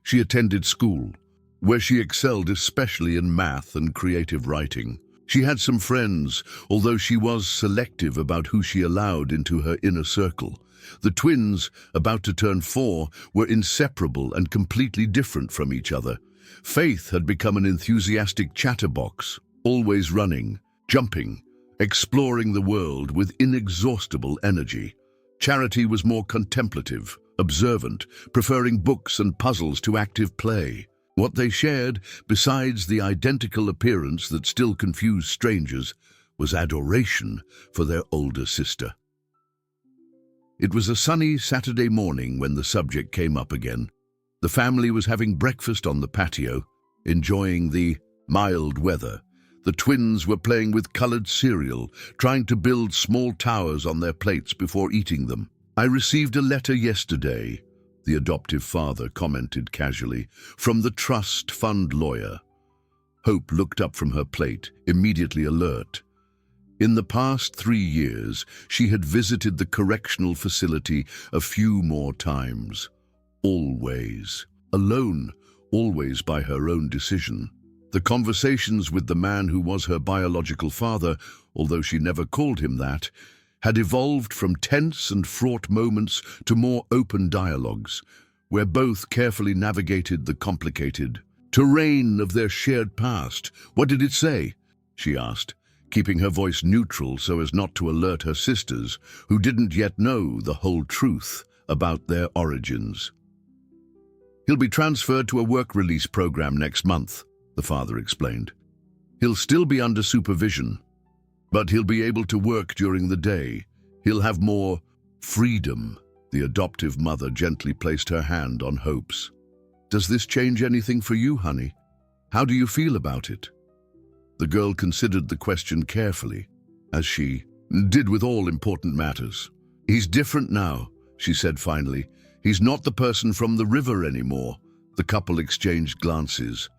S1: She attended school, where she excelled especially in math and creative writing. She had some friends, although she was selective about who she allowed into her inner circle. The twins, about to turn 4, were inseparable and completely different from each other. Faith had become an enthusiastic chatterbox, always running, jumping, exploring the world with inexhaustible energy. Charity was more contemplative, observant, preferring books and puzzles to active play. What they shared, besides the identical appearance that still confused strangers, was adoration for their older sister. It was a sunny Saturday morning when the subject came up again. The family was having breakfast on the patio, enjoying the mild weather. The twins were playing with colored cereal, trying to build small towers on their plates before eating them. "I received a letter yesterday," the adoptive father commented casually, "from the trust fund lawyer." Hope looked up from her plate, immediately alert. In the past 3 years, she had visited the correctional facility a few more times. Always. Alone, always by her own decision. The conversations with the man who was her biological father, although she never called him that, had evolved from tense and fraught moments to more open dialogues, where both carefully navigated the complicated terrain of their shared past. "What did it say?" she asked, keeping her voice neutral so as not to alert her sisters, who didn't yet know the whole truth about their origins. "He'll be transferred to a work release program next month," the father explained. "He'll still be under supervision, but he'll be able to work during the day. He'll have more freedom." The adoptive mother gently placed her hand on Hope's. "Does this change anything for you, honey? How do you feel about it?" The girl considered the question carefully, as she did with all important matters. "He's different now," she said finally. "He's not the person from the river anymore." The couple exchanged glances.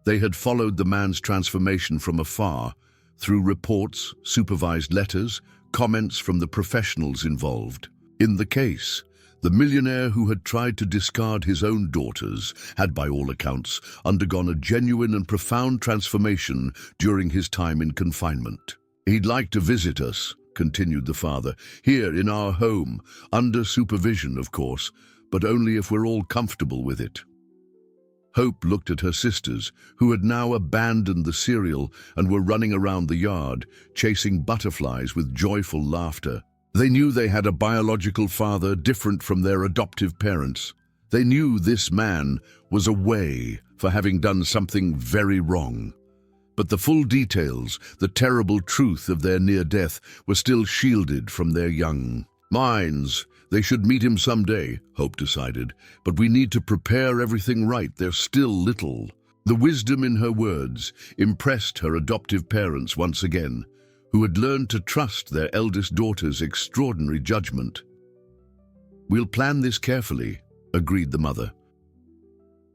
S1: They had followed the man's transformation from afar, through reports, supervised letters, comments from the professionals involved. In the case, the millionaire who had tried to discard his own daughters had, by all accounts, undergone a genuine and profound transformation during his time in confinement. "He'd like to visit us," continued the father, "here in our home, under supervision, of course, but only if we're all comfortable with it." Hope looked at her sisters, who had now abandoned the cereal and were running around the yard, chasing butterflies with joyful laughter. They knew they had a biological father different from their adoptive parents. They knew this man was away for having done something very wrong. But the full details, the terrible truth of their near death, were still shielded from their young minds. They should meet him someday, Hope decided, but we need to prepare everything right. They're still little. The wisdom in her words impressed her adoptive parents once again, who had learned to trust their eldest daughter's extraordinary judgment. "We'll plan this carefully," agreed the mother.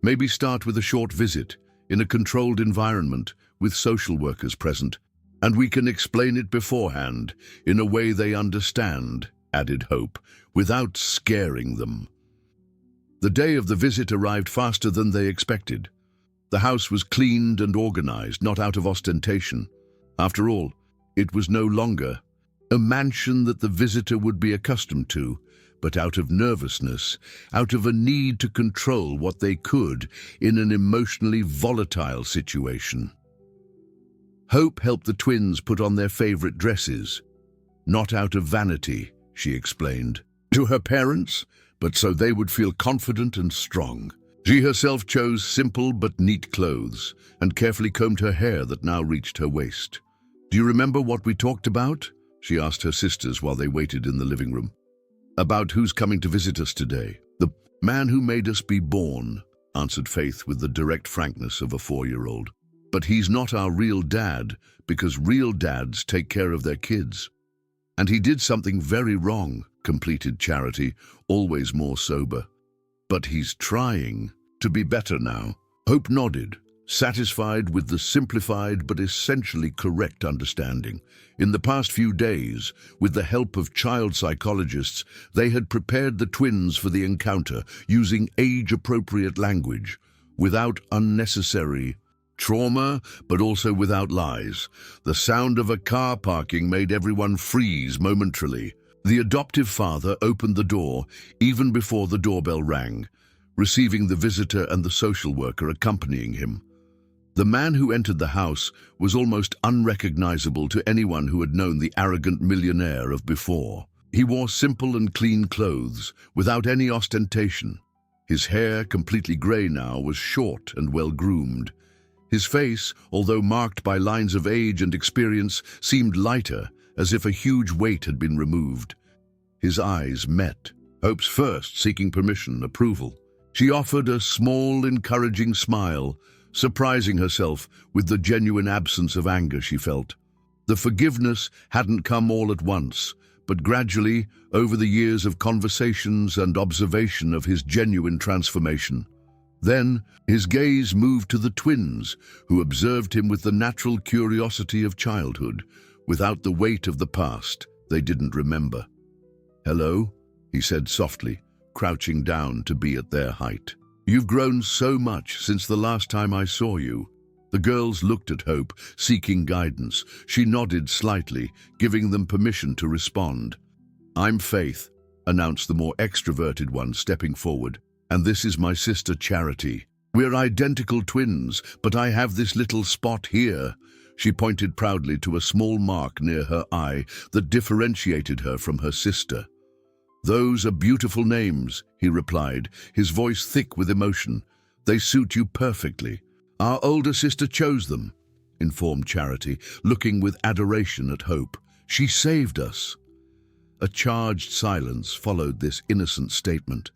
S1: "Maybe start with a short visit, in a controlled environment, with social workers present, and we can explain it beforehand, in a way they understand," added Hope, without scaring them. The day of the visit arrived faster than they expected. The house was cleaned and organized, not out of ostentation. After all, it was no longer a mansion that the visitor would be accustomed to, but out of nervousness, out of a need to control what they could in an emotionally volatile situation. Hope helped the twins put on their favorite dresses, not out of vanity, she explained, to her parents, but so they would feel confident and strong. She herself chose simple but neat clothes and carefully combed her hair that now reached her waist. "Do you remember what we talked about?" she asked her sisters while they waited in the living room. "About who's coming to visit us today." "The man who made us be born," answered Faith with the direct frankness of a 4-year-old. "But he's not our real dad, because real dads take care of their kids. And he did something very wrong," completed Charity, always more sober. "But he's trying to be better now." Hope nodded, satisfied with the simplified but essentially correct understanding. In the past few days, with the help of child psychologists, they had prepared the twins for the encounter, using age-appropriate language, without unnecessary trauma, but also without lies. The sound of a car parking made everyone freeze momentarily. The adoptive father opened the door even before the doorbell rang, receiving the visitor and the social worker accompanying him. The man who entered the house was almost unrecognizable to anyone who had known the arrogant millionaire of before. He wore simple and clean clothes, without any ostentation. His hair, completely gray now, was short and well-groomed. His face, although marked by lines of age and experience, seemed lighter, as if a huge weight had been removed. His eyes met, Hope's first, seeking permission, approval. She offered a small, encouraging smile, surprising herself with the genuine absence of anger she felt. The forgiveness hadn't come all at once, but gradually, over the years of conversations and observation of his genuine transformation. Then, his gaze moved to the twins, who observed him with the natural curiosity of childhood, without the weight of the past they didn't remember. "Hello," he said softly, crouching down to be at their height. "You've grown so much since the last time I saw you." The girls looked at Hope, seeking guidance. She nodded slightly, giving them permission to respond. "I'm Faith," announced the more extroverted one, stepping forward. "And this is my sister Charity. We're identical twins, but I have this little spot here." She pointed proudly to a small mark near her eye that differentiated her from her sister. "Those are beautiful names," he replied, his voice thick with emotion. "They suit you perfectly." "Our older sister chose them," informed Charity, looking with adoration at Hope. "She saved us." A charged silence followed this innocent statement.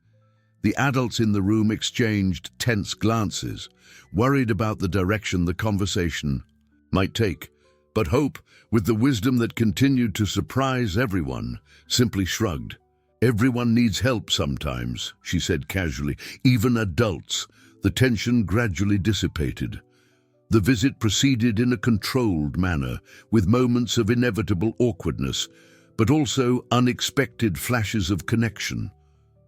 S1: The adults in the room exchanged tense glances, worried about the direction the conversation might take. But Hope, with the wisdom that continued to surprise everyone, simply shrugged. "Everyone needs help sometimes," she said casually, "even adults." The tension gradually dissipated. The visit proceeded in a controlled manner, with moments of inevitable awkwardness, but also unexpected flashes of connection.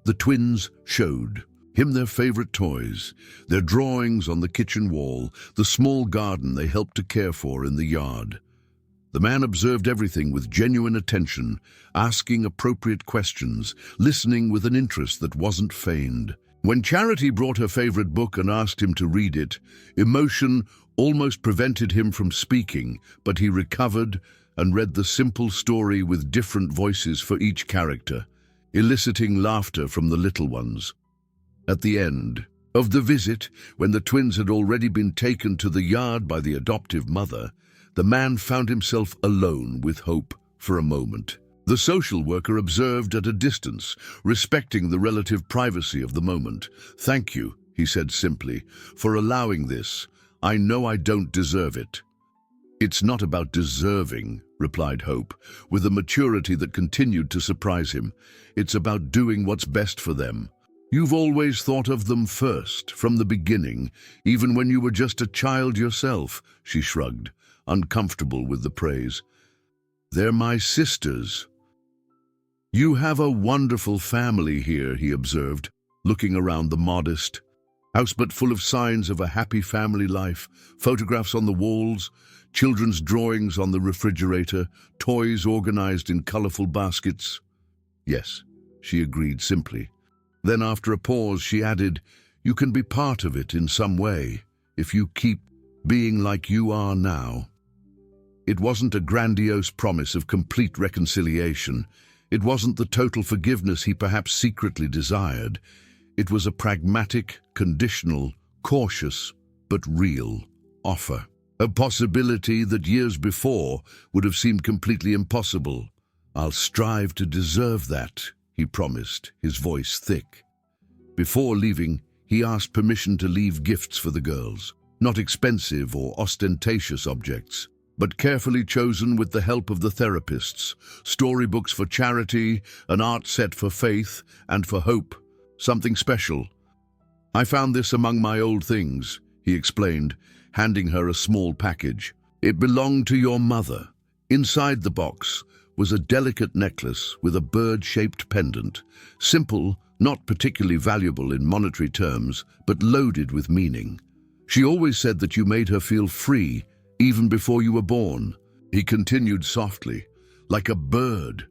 S1: The twins showed him their favorite toys, their drawings on the kitchen wall, the small garden they helped to care for in the yard. The man observed everything with genuine attention, asking appropriate questions, listening with an interest that wasn't feigned. When Charity brought her favorite book and asked him to read it, emotion almost prevented him from speaking, but he recovered and read the simple story with different voices for each character, eliciting laughter from the little ones. At the end of the visit, when the twins had already been taken to the yard by the adoptive mother, the man found himself alone with Hope for a moment. The social worker observed at a distance, respecting the relative privacy of the moment. "Thank you," he said simply, "for allowing this. I know I don't deserve it." "It's not about deserving," replied Hope, with a maturity that continued to surprise him. "It's about doing what's best for them. You've always thought of them first, from the beginning, even when you were just a child yourself," she shrugged, uncomfortable with the praise. "They're my sisters." "You have a wonderful family here," he observed, looking around the modest house but full of signs of a happy family life, photographs on the walls, children's drawings on the refrigerator, toys organized in colorful baskets. "Yes," she agreed simply. Then after a pause she added, "You can be part of it in some way, if you keep being like you are now." It wasn't a grandiose promise of complete reconciliation. It wasn't the total forgiveness he perhaps secretly desired. It was a pragmatic, conditional, cautious, but real offer. A possibility that years before would have seemed completely impossible. "I'll strive to deserve that," he promised, his voice thick. Before leaving, he asked permission to leave gifts for the girls. Not expensive or ostentatious objects, but carefully chosen with the help of the therapists. Storybooks for Charity, an art set for Faith, and for Hope. Something special. "I found this among my old things," he explained, handing her a small package. "It belonged to your mother." Inside the box was a delicate necklace with a bird-shaped pendant. Simple, not particularly valuable in monetary terms, but loaded with meaning. "She always said that you made her feel free, even before you were born," he continued softly, "like a bird."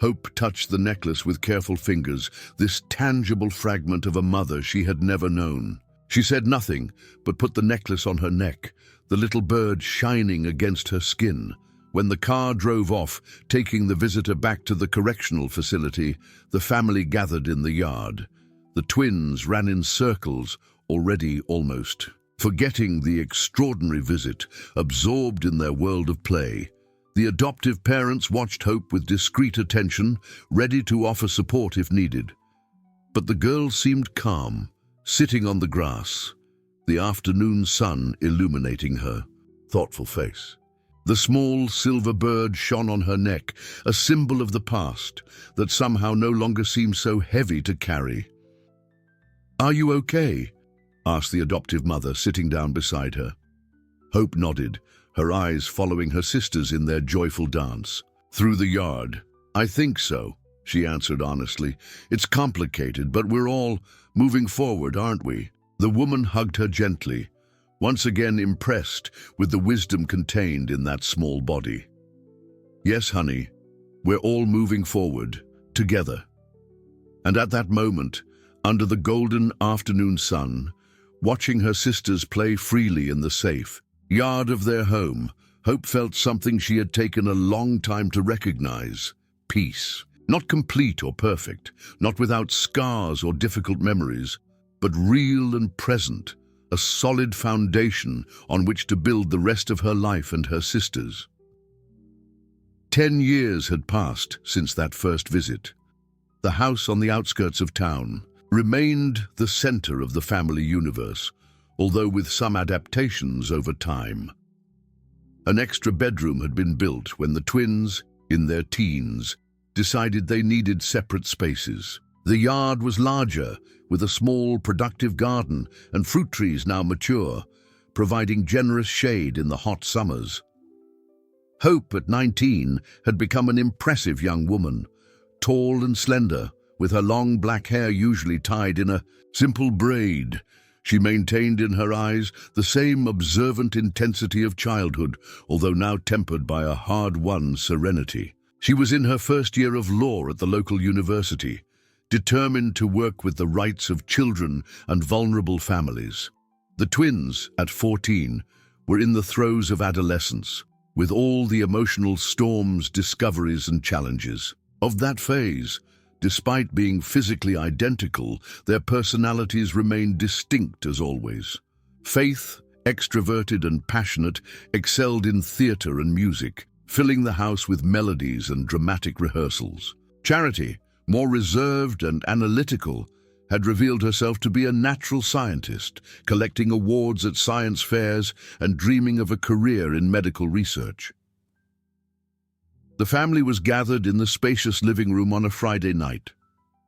S1: Hope touched the necklace with careful fingers, this tangible fragment of a mother she had never known. She said nothing, but put the necklace on her neck, the little bird shining against her skin. When the car drove off, taking the visitor back to the correctional facility, the family gathered in the yard. The twins ran in circles, already almost forgetting the extraordinary visit, absorbed in their world of play. The adoptive parents watched Hope with discreet attention, ready to offer support if needed. But the girl seemed calm, sitting on the grass, the afternoon sun illuminating her thoughtful face. The small silver bird shone on her neck, a symbol of the past that somehow no longer seemed so heavy to carry. "Are you okay?" asked the adoptive mother, sitting down beside her. Hope nodded, her eyes following her sisters in their joyful dance through the yard. "I think so," she answered honestly. "It's complicated, but we're all moving forward, aren't we?" The woman hugged her gently, once again impressed with the wisdom contained in that small body. "Yes, honey, we're all moving forward, together." And at that moment, under the golden afternoon sun, watching her sisters play freely in the safe yard of their home, Hope felt something she had taken a long time to recognize: peace. Not complete or perfect, not without scars or difficult memories, but real and present, a solid foundation on which to build the rest of her life and her sisters'. 10 years had passed since that first visit. The house on the outskirts of town remained the center of the family universe, although with some adaptations over time. An extra bedroom had been built when the twins, in their teens, decided they needed separate spaces. The yard was larger, with a small, productive garden and fruit trees now mature, providing generous shade in the hot summers. Hope, at 19, had become an impressive young woman, tall and slender, with her long black hair usually tied in a simple braid. She maintained in her eyes the same observant intensity of childhood, although now tempered by a hard-won serenity. She was in her first year of law at the local university, determined to work with the rights of children and vulnerable families. The twins, at 14, were in the throes of adolescence, with all the emotional storms, discoveries, and challenges of that phase. Despite being physically identical, their personalities remained distinct as always. Faith, extroverted and passionate, excelled in theater and music, filling the house with melodies and dramatic rehearsals. Charity, more reserved and analytical, had revealed herself to be a natural scientist, collecting awards at science fairs and dreaming of a career in medical research. The family was gathered in the spacious living room on a Friday night,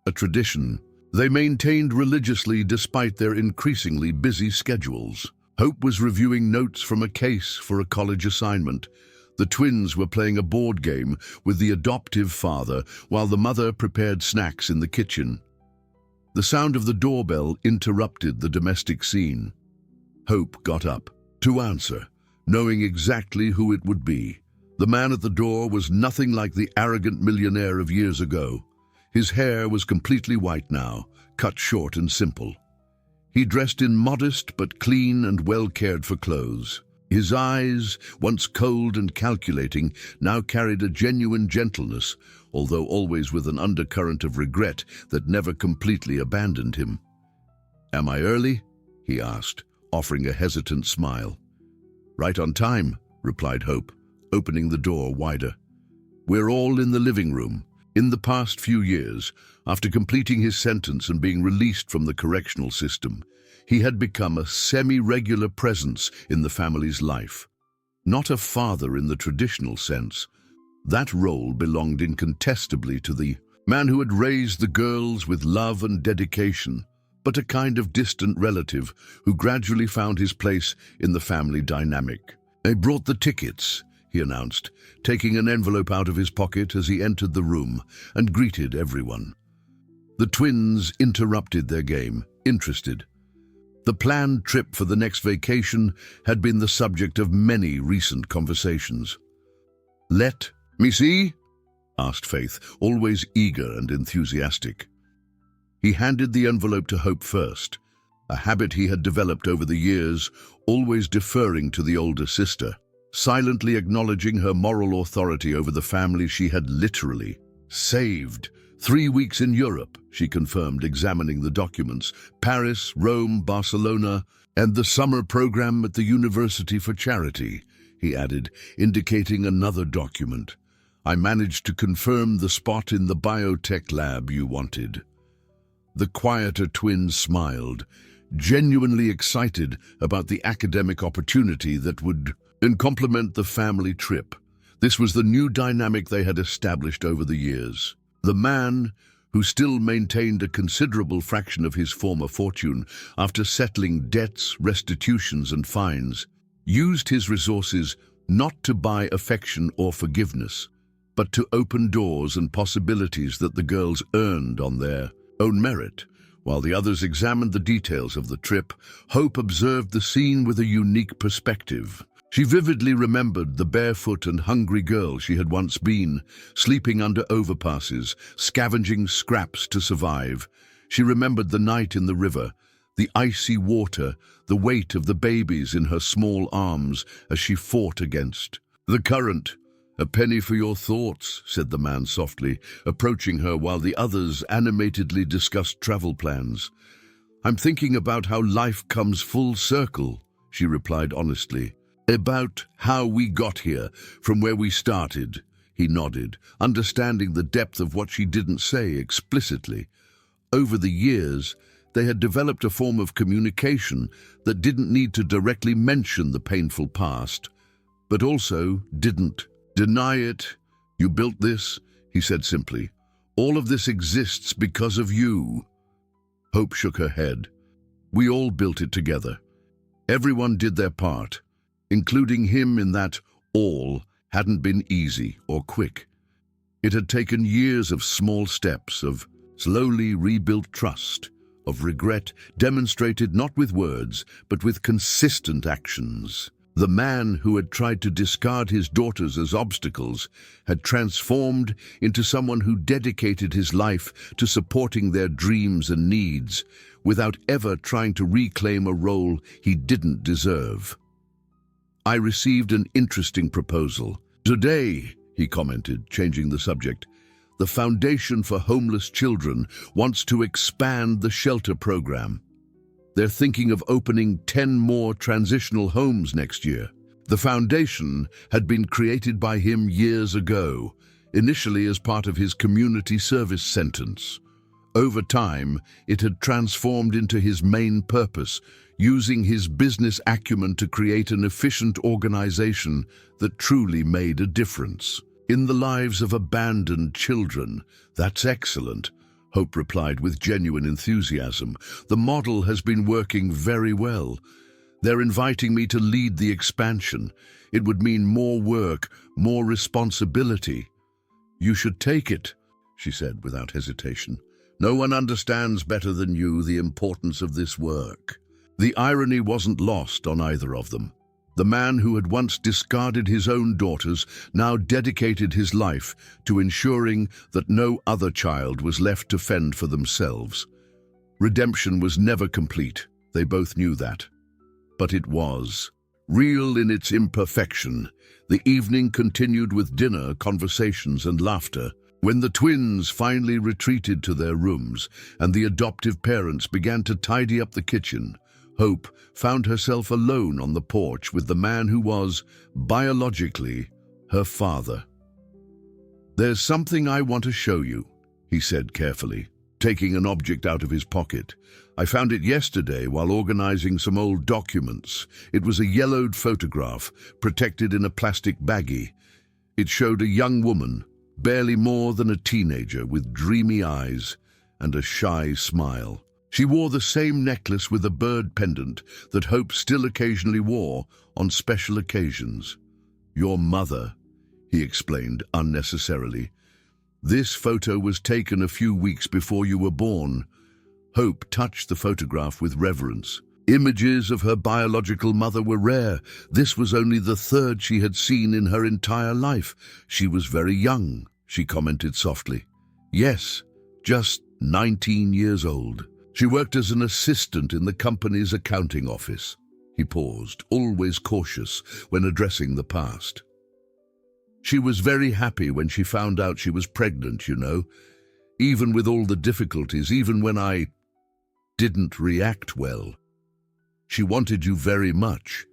S1: a tradition they maintained religiously despite their increasingly busy schedules. Hope was reviewing notes from a case for a college assignment. The twins were playing a board game with the adoptive father while the mother prepared snacks in the kitchen. The sound of the doorbell interrupted the domestic scene. Hope got up to answer, knowing exactly who it would be. The man at the door was nothing like the arrogant millionaire of years ago. His hair was completely white now, cut short and simple. He dressed in modest but clean and well-cared-for clothes. His eyes, once cold and calculating, now carried a genuine gentleness, although always with an undercurrent of regret that never completely abandoned him. "Am I early?" he asked, offering a hesitant smile. "Right on time," replied Hope, opening the door wider. "We're all in the living room." In the past few years, after completing his sentence and being released from the correctional system, he had become a semi-regular presence in the family's life. Not a father in the traditional sense. That role belonged incontestably to the man who had raised the girls with love and dedication, but a kind of distant relative who gradually found his place in the family dynamic. "I brought the tickets," he announced, taking an envelope out of his pocket as he entered the room and greeted everyone. The twins interrupted their game, interested. The planned trip for the next vacation had been the subject of many recent conversations. "Let me see?" asked Faith, always eager and enthusiastic. He handed the envelope to Hope first, a habit he had developed over the years, always deferring to the older sister, silently acknowledging her moral authority over the family she had literally saved. 3 weeks in Europe, she confirmed, examining the documents. Paris, Rome, Barcelona, and the summer program at the University for Charity, he added, indicating another document. "I managed to confirm the spot in the biotech lab you wanted." The quieter twins smiled, genuinely excited about the academic opportunity that would complement the family trip. This was the new dynamic they had established over the years. The man, who still maintained a considerable fraction of his former fortune after settling debts, restitutions, and fines, used his resources not to buy affection or forgiveness, but to open doors and possibilities that the girls earned on their own merit. While the others examined the details of the trip, Hope observed the scene with a unique perspective. She vividly remembered the barefoot and hungry girl she had once been, sleeping under overpasses, scavenging scraps to survive. She remembered the night in the river, the icy water, the weight of the babies in her small arms as she fought against the current. "A penny for your thoughts," said the man softly, approaching her while the others animatedly discussed travel plans. "I'm thinking about how life comes full circle," she replied honestly. "About how we got here, from where we started," he nodded, understanding the depth of what she didn't say explicitly. Over the years, they had developed a form of communication that didn't need to directly mention the painful past, but also didn't deny it. "You built this," he said simply. "All of this exists because of you." Hope shook her head. "We all built it together." Everyone did their part, including him, in that all hadn't been easy or quick. It had taken years of small steps, of slowly rebuilt trust, of regret demonstrated not with words, but with consistent actions. The man who had tried to discard his daughters as obstacles had transformed into someone who dedicated his life to supporting their dreams and needs, without ever trying to reclaim a role he didn't deserve. I received an interesting proposal. Today, he commented, changing the subject, the Foundation for Homeless Children wants to expand the shelter program. They're thinking of opening 10 more transitional homes next year. The foundation had been created by him years ago, initially as part of his community service sentence. Over time, it had transformed into his main purpose, using his business acumen to create an efficient organization that truly made a difference in the lives of abandoned children. That's excellent, Hope replied with genuine enthusiasm. The model has been working very well. They're inviting me to lead the expansion. It would mean more work, more responsibility. You should take it, she said without hesitation. No one understands better than you the importance of this work. The irony wasn't lost on either of them. The man who had once discarded his own daughters now dedicated his life to ensuring that no other child was left to fend for themselves. Redemption was never complete, they both knew that. But it was. Real in its imperfection, the evening continued with dinner, conversations, and laughter. When the twins finally retreated to their rooms and the adoptive parents began to tidy up the kitchen, Hope found herself alone on the porch with the man who was, biologically, her father. "There's something I want to show you," he said carefully, taking an object out of his pocket. "I found it yesterday while organizing some old documents. It was a yellowed photograph, protected in a plastic baggie. It showed a young woman, barely more than a teenager, with dreamy eyes and a shy smile. She wore the same necklace with a bird pendant that Hope still occasionally wore on special occasions. Your mother," he explained unnecessarily. "This photo was taken a few weeks before you were born." Hope touched the photograph with reverence. Images of her biological mother were rare. This was only the third she had seen in her entire life. "She was very young," she commented softly. "Yes, just 19 years old. She worked as an assistant in the company's accounting office." He paused, always cautious when addressing the past. "She was very happy when she found out she was pregnant, you know. Even with all the difficulties, even when I didn't react well. She wanted you very much.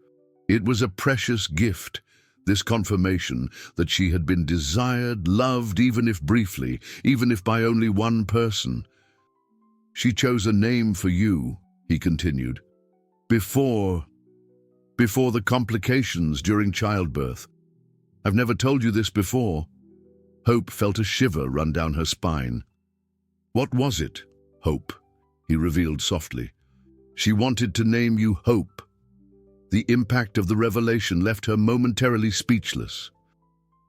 S1: It was a precious gift, this confirmation that she had been desired, loved, even if briefly, even if by only one person. She chose a name for you," he continued, before the complications during childbirth. "I've never told you this before." Hope felt a shiver run down her spine. "What was it, Hope?" he revealed softly. "She wanted to name you Hope." The impact of the revelation left her momentarily speechless.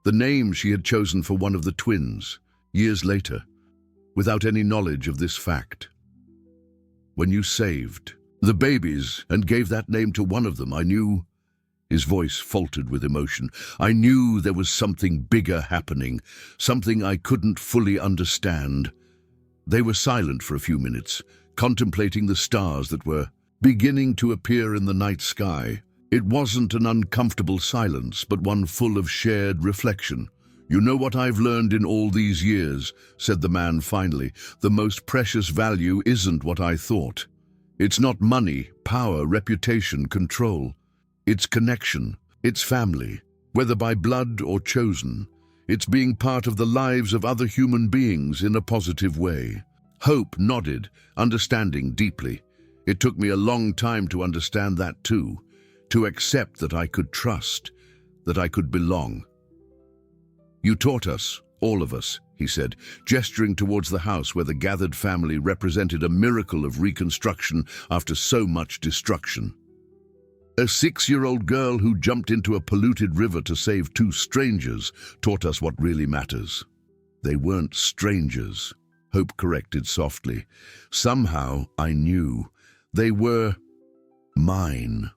S1: The name she had chosen for one of the twins, years later, without any knowledge of this fact. "When you saved the babies and gave that name to one of them, I knew," his voice faltered with emotion, "I knew there was something bigger happening, something I couldn't fully understand." They were silent for a few minutes, contemplating the stars that were beginning to appear in the night sky. It wasn't an uncomfortable silence, but one full of shared reflection. "You know what I've learned in all these years," said the man finally. "The most precious value isn't what I thought. It's not money, power, reputation, control. It's connection. It's family, whether by blood or chosen. It's being part of the lives of other human beings in a positive way." Hope nodded, understanding deeply. "It took me a long time to understand that too, to accept that I could trust, that I could belong." "You taught us, all of us," he said, gesturing towards the house where the gathered family represented a miracle of reconstruction after so much destruction. A 6-year-old girl who jumped into a polluted river to save 2 strangers taught us what really matters. They weren't strangers, Hope corrected softly. Somehow I knew. They were mine.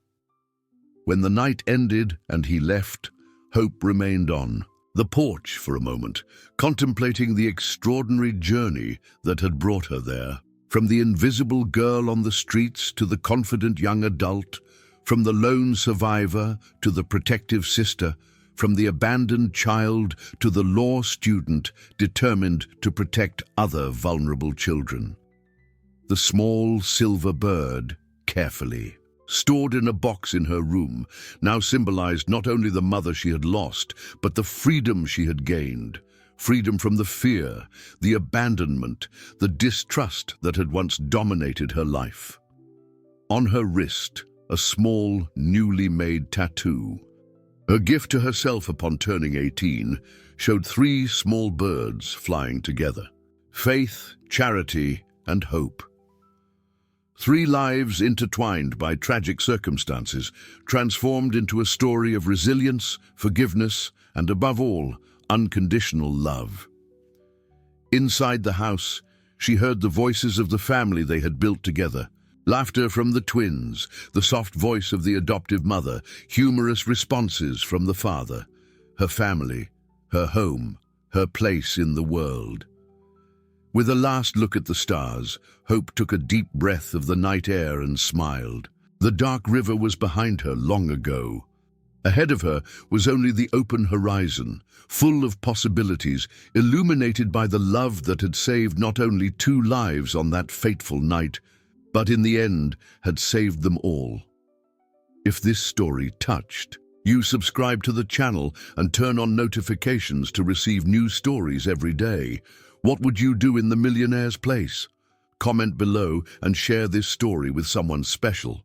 S1: When the night ended and he left, Hope remained on the porch for a moment, contemplating the extraordinary journey that had brought her there. From the invisible girl on the streets to the confident young adult, from the lone survivor to the protective sister, from the abandoned child to the law student determined to protect other vulnerable children. The small silver bird, carefully stored in a box in her room, now symbolized not only the mother she had lost, but the freedom she had gained. Freedom from the fear, the abandonment, the distrust that had once dominated her life. On her wrist, a small, newly made tattoo. Her gift to herself upon turning 18 showed 3 small birds flying together. Faith, charity, and hope. 3 lives intertwined by tragic circumstances, transformed into a story of resilience, forgiveness, and above all, unconditional love. Inside the house, she heard the voices of the family they had built together. Laughter from the twins, the soft voice of the adoptive mother, humorous responses from the father. Her family, her home, her place in the world. With a last look at the stars, Hope took a deep breath of the night air and smiled. The dark river was behind her long ago. Ahead of her was only the open horizon, full of possibilities, illuminated by the love that had saved not only 2 lives on that fateful night, but in the end had saved them all. If this story touched you, subscribe to the channel and turn on notifications to receive new stories every day. What would you do in the Millionaire's place? Comment below and share this story with someone special.